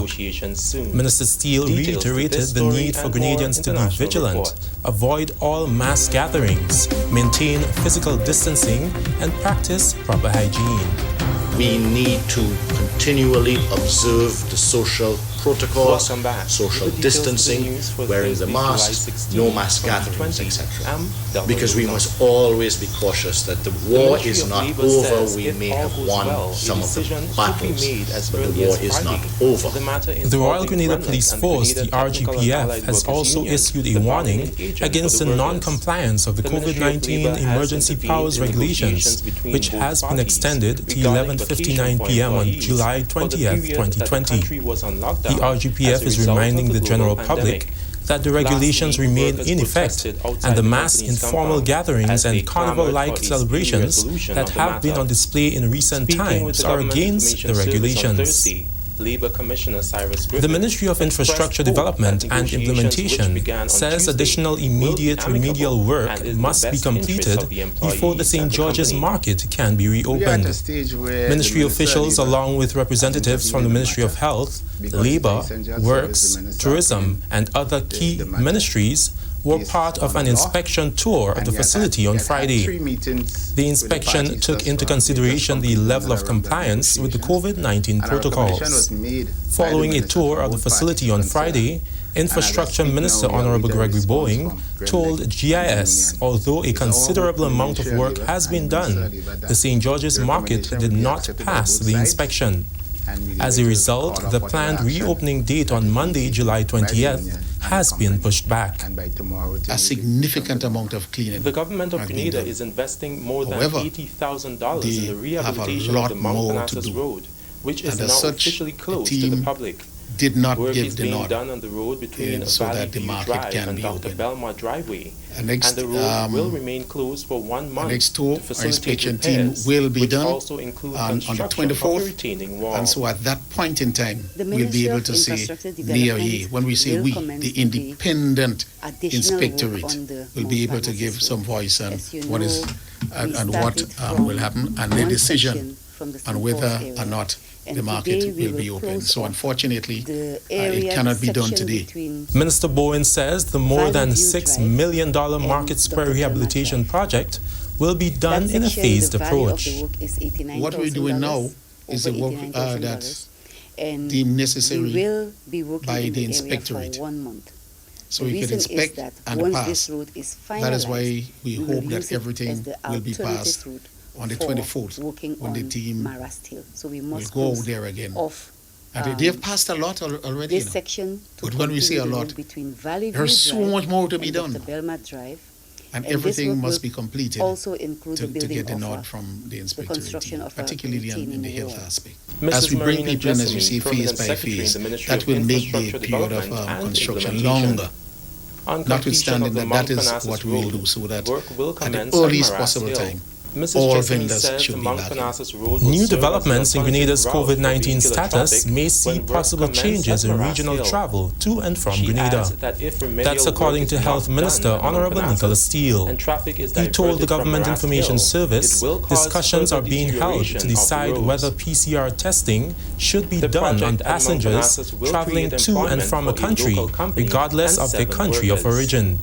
Minister Steele reiterated the need for Grenadians to be vigilant, avoid all mass gatherings, maintain physical distancing, and practice proper hygiene. We need to continually observe the social protocols, social distancing, wearing the masks, no mass gatherings, etc. Because we must always be cautious that the war is not over. We may have won some of the battles, but the war is not over. The Royal Grenada Police Force, the RGPF, has also issued a warning against the non-compliance of the COVID-19 emergency powers regulations, which has been extended to 11:59 p.m. on July 20th, 2020. The RGPF is reminding the general public that the regulations remain in effect, and the mass informal gatherings and carnival-like celebrations that have been on display in recent times are against the regulations. The Ministry of Infrastructure Development and Implementation says additional immediate remedial work must be completed before the St. George's Market can be reopened. Ministry officials, along with representatives from the Ministry of Health, Labour, Works, Tourism, and other key ministries, were part of an inspection tour of the facility on Friday. The inspection took into consideration the level of compliance with the COVID-19 protocols. Following a tour of the facility on Friday, Infrastructure Minister Honorable Gregory Boeing told GIS, although a considerable amount of work has been done, the St. George's Market did not pass the inspection. As a result, the planned reopening date on Monday, July 20th, has been pushed back. A significant amount of cleaning. The government of Grenada is investing more than $80,000 in the rehabilitation of the Mount Parnassus Road, which is now officially closed to the public. Did not Work give is the being nod done on the road between so Valley that the View market Drive can and be Dr. open. Belmar Driveway, And the road will remain closed for 1 month next tour, to our facilitate inspection team repairs, will be which done also include on the construction of a 24th, retaining wall. and so at that point in time, The we'll be Ministry able of to say Infrastructure near Development ye. When we say will we, commence the independent additional work inspectorate on the will be able to Mount give Parnassus some Road. voice on As you what is know, and we what started will happen, and from the one decision section from the on St. whether Paul's area. or not And the market today we will be will open. close So off unfortunately, the it cannot be done section today. between Minister Bowen says the more Valley than View $6 Drive million and Market Square Dr. rehabilitation Drive. project will be done That in a section, phased the value of approach. the work is $89,000, what we're doing now is over the work $89,000. And deemed necessary we will be working by in the the area inspectorate. for 1 month. So the we can reason inspect is that and once pass. this road is finalized, That is why we will hope use that it everything as the will be alternative passed route on the for 24th working when the on team Marrast Hill. So we will must go close there again. off And they've passed a lot already. this section to But when we say a continue the lot, road between Valley View there's so Drive much more to be and done. Dr. Belmar Drive. And this everything work must will be completed also include the to building get the of nod from the inspectorate construction team, of a particularly in the retaining health wall. aspect. Mrs. As we bring Marina people in, as you Jessamine, see, phase Permanent by Secretary in phase, the Ministry that of will make the Infrastructure period of Development and construction Implementation. longer. On completion Notwithstanding of the that Mount is Parnassus what we'll Road, do, so that work will at the commence earliest at Marrast possible Hill. time, Mrs. all Jessamine vendors says should the be Mount back in. Parnassus Road will New serve as developments an in Grenada's alternative route for COVID-19 vehicular status traffic may see when work possible commence changes at in Marrast regional Hill. travel to and from She Grenada. adds that if remedial That's according work to is Health not Minister done on Honorable Mount Nicholas Parnassus Steele. and traffic is He told the diverted from Government Marrast Information Hill, Service it will cause discussions are further being held deterioration to of the decide roads. whether PCR testing should be The done on project at Mount passengers Parnassus will traveling create to and employment from a for a country, local company regardless and of their 7 country of workers. origin.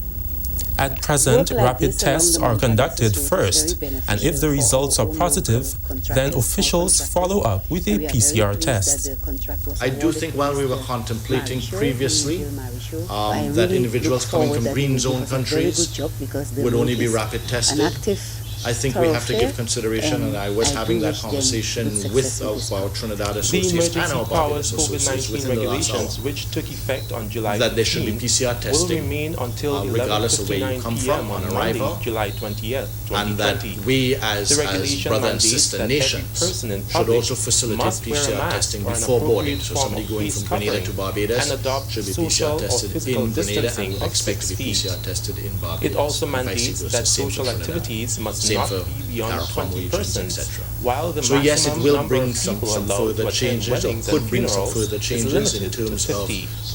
At present, Work like rapid this along tests the are Mount conducted Parnassus road is first, very and if the beneficial for results our are own positive, local then contractors, officials small follow up with a And we are very PCR pleased test. that the contract was I do awarded think to while we were Mr. contemplating Marisho, previously Marisho. I that really individuals look coming forward from that green he will zone give us a very countries good job because the would road only be is rapid tested. an active I think we have to give thoroughfare, consideration, and I was I having do that wish them conversation good with success with this our work. Trinidad The associates and emergency our powers Barbados associates COVID-19 within the last hour. regulations, which took effect on July That there should be 15th, PCR will testing, remain until regardless of where you 11:59 come p.m. from on on arrival, Monday, July 20th, 2020. and that we as The regulation brother and mandates sister that every nations person in should public also facilitate must wear a PCR mask testing or an before boarding. appropriate So form somebody of going face from Grenada to covering Barbados and adopt should be social PCR or tested physical in Grenada distancing and of expect to 6 be feet. PCR tested in Barbados. It also and vice mandates versa. that Same for social Trinidad. activities must Same not for be beyond Carriacou 20 regions, persons, etc. while the So yes, it maximum will number bring of some people allowed further to attend changes, or weddings could and bring some funerals further is changes in limited to terms of 50.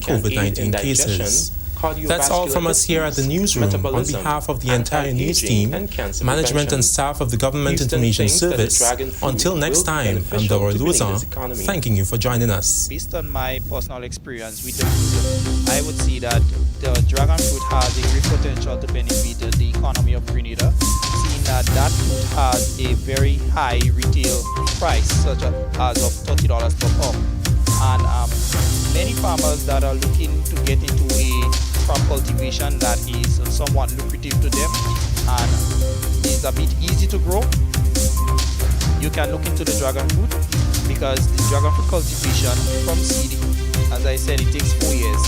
COVID-19 cases. That's all from us here at the newsroom. On behalf of the entire news team, management and staff of the Government Information Service, until next time, I'm Delroy Luzon, thanking you for joining us. Based on my personal experience with the fruit, I would say that the dragon fruit has a great potential to benefit the economy of Grenada, seeing that fruit has a very high retail price, such as of $30 per pound. And many farmers that are looking to get into a crop cultivation that is somewhat lucrative to them and is a bit easy to grow, you can look into the dragon fruit, because the dragon fruit cultivation from seed, as I said, it takes 4 years,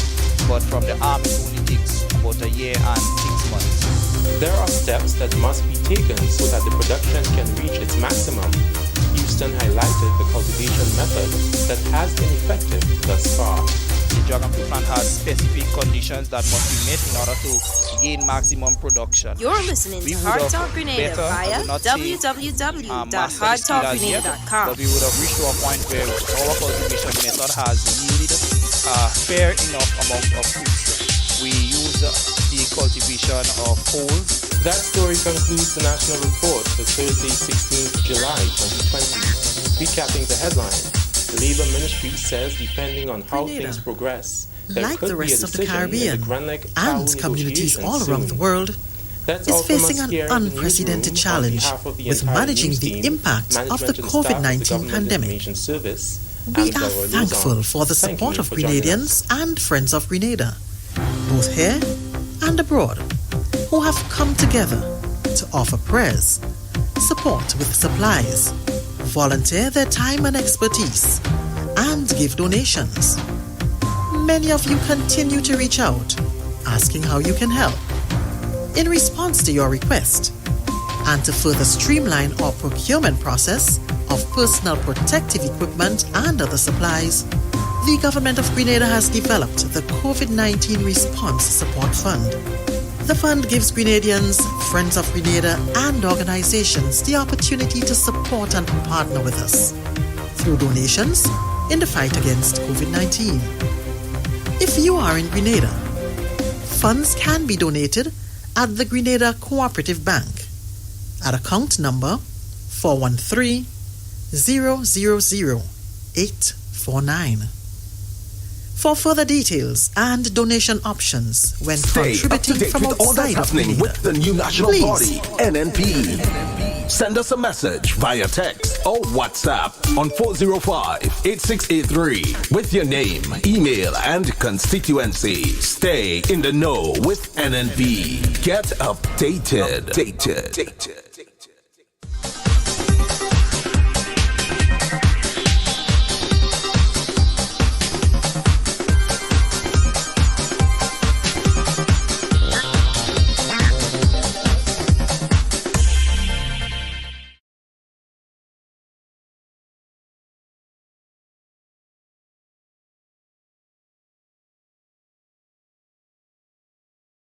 but from the arm it only takes about a year and 6 months. There are steps that must be taken so that the production can reach its maximum. Houston highlighted the cultivation method that has been effective thus far. The dragon fruit plant has specific conditions that must be met in order to gain maximum production. You're listening to HARDTALK Grenada via www.hardtalkgrenada.com. But we would have reached to a point where our cultivation method has yielded a fair enough amount of fruit. We use the cultivation of holes. That story concludes the national report for Thursday, 16th July 2020. Recapping the headlines, the Labour Ministry says depending on how things progress, there like could the rest be a of the decision Caribbean in the Grenada and communities all around the world, is facing an unprecedented challenge with managing the impact of the COVID-19 pandemic. We are thankful for the support of Grenadians and friends of Grenada, both here and abroad, who have come together to offer prayers, support with supplies, volunteer their time and expertise, and give donations. Many of you continue to reach out, asking how you can help. In response to your request, and to further streamline our procurement process of personal protective equipment and other supplies, the Government of Grenada has developed the COVID-19 Response Support Fund. The fund gives Grenadians, friends of Grenada, and organizations the opportunity to support and partner with us through donations in the fight against COVID-19. If you are in Grenada, funds can be donated at the Grenada Cooperative Bank at account number 413-000-849. For further details and donation options when contributing from outside of Grenada, with the new national please party, NNP. Send us a message via text or WhatsApp on 405-8683 with your name, email, and constituency. Stay in the know with NNP. Get updated.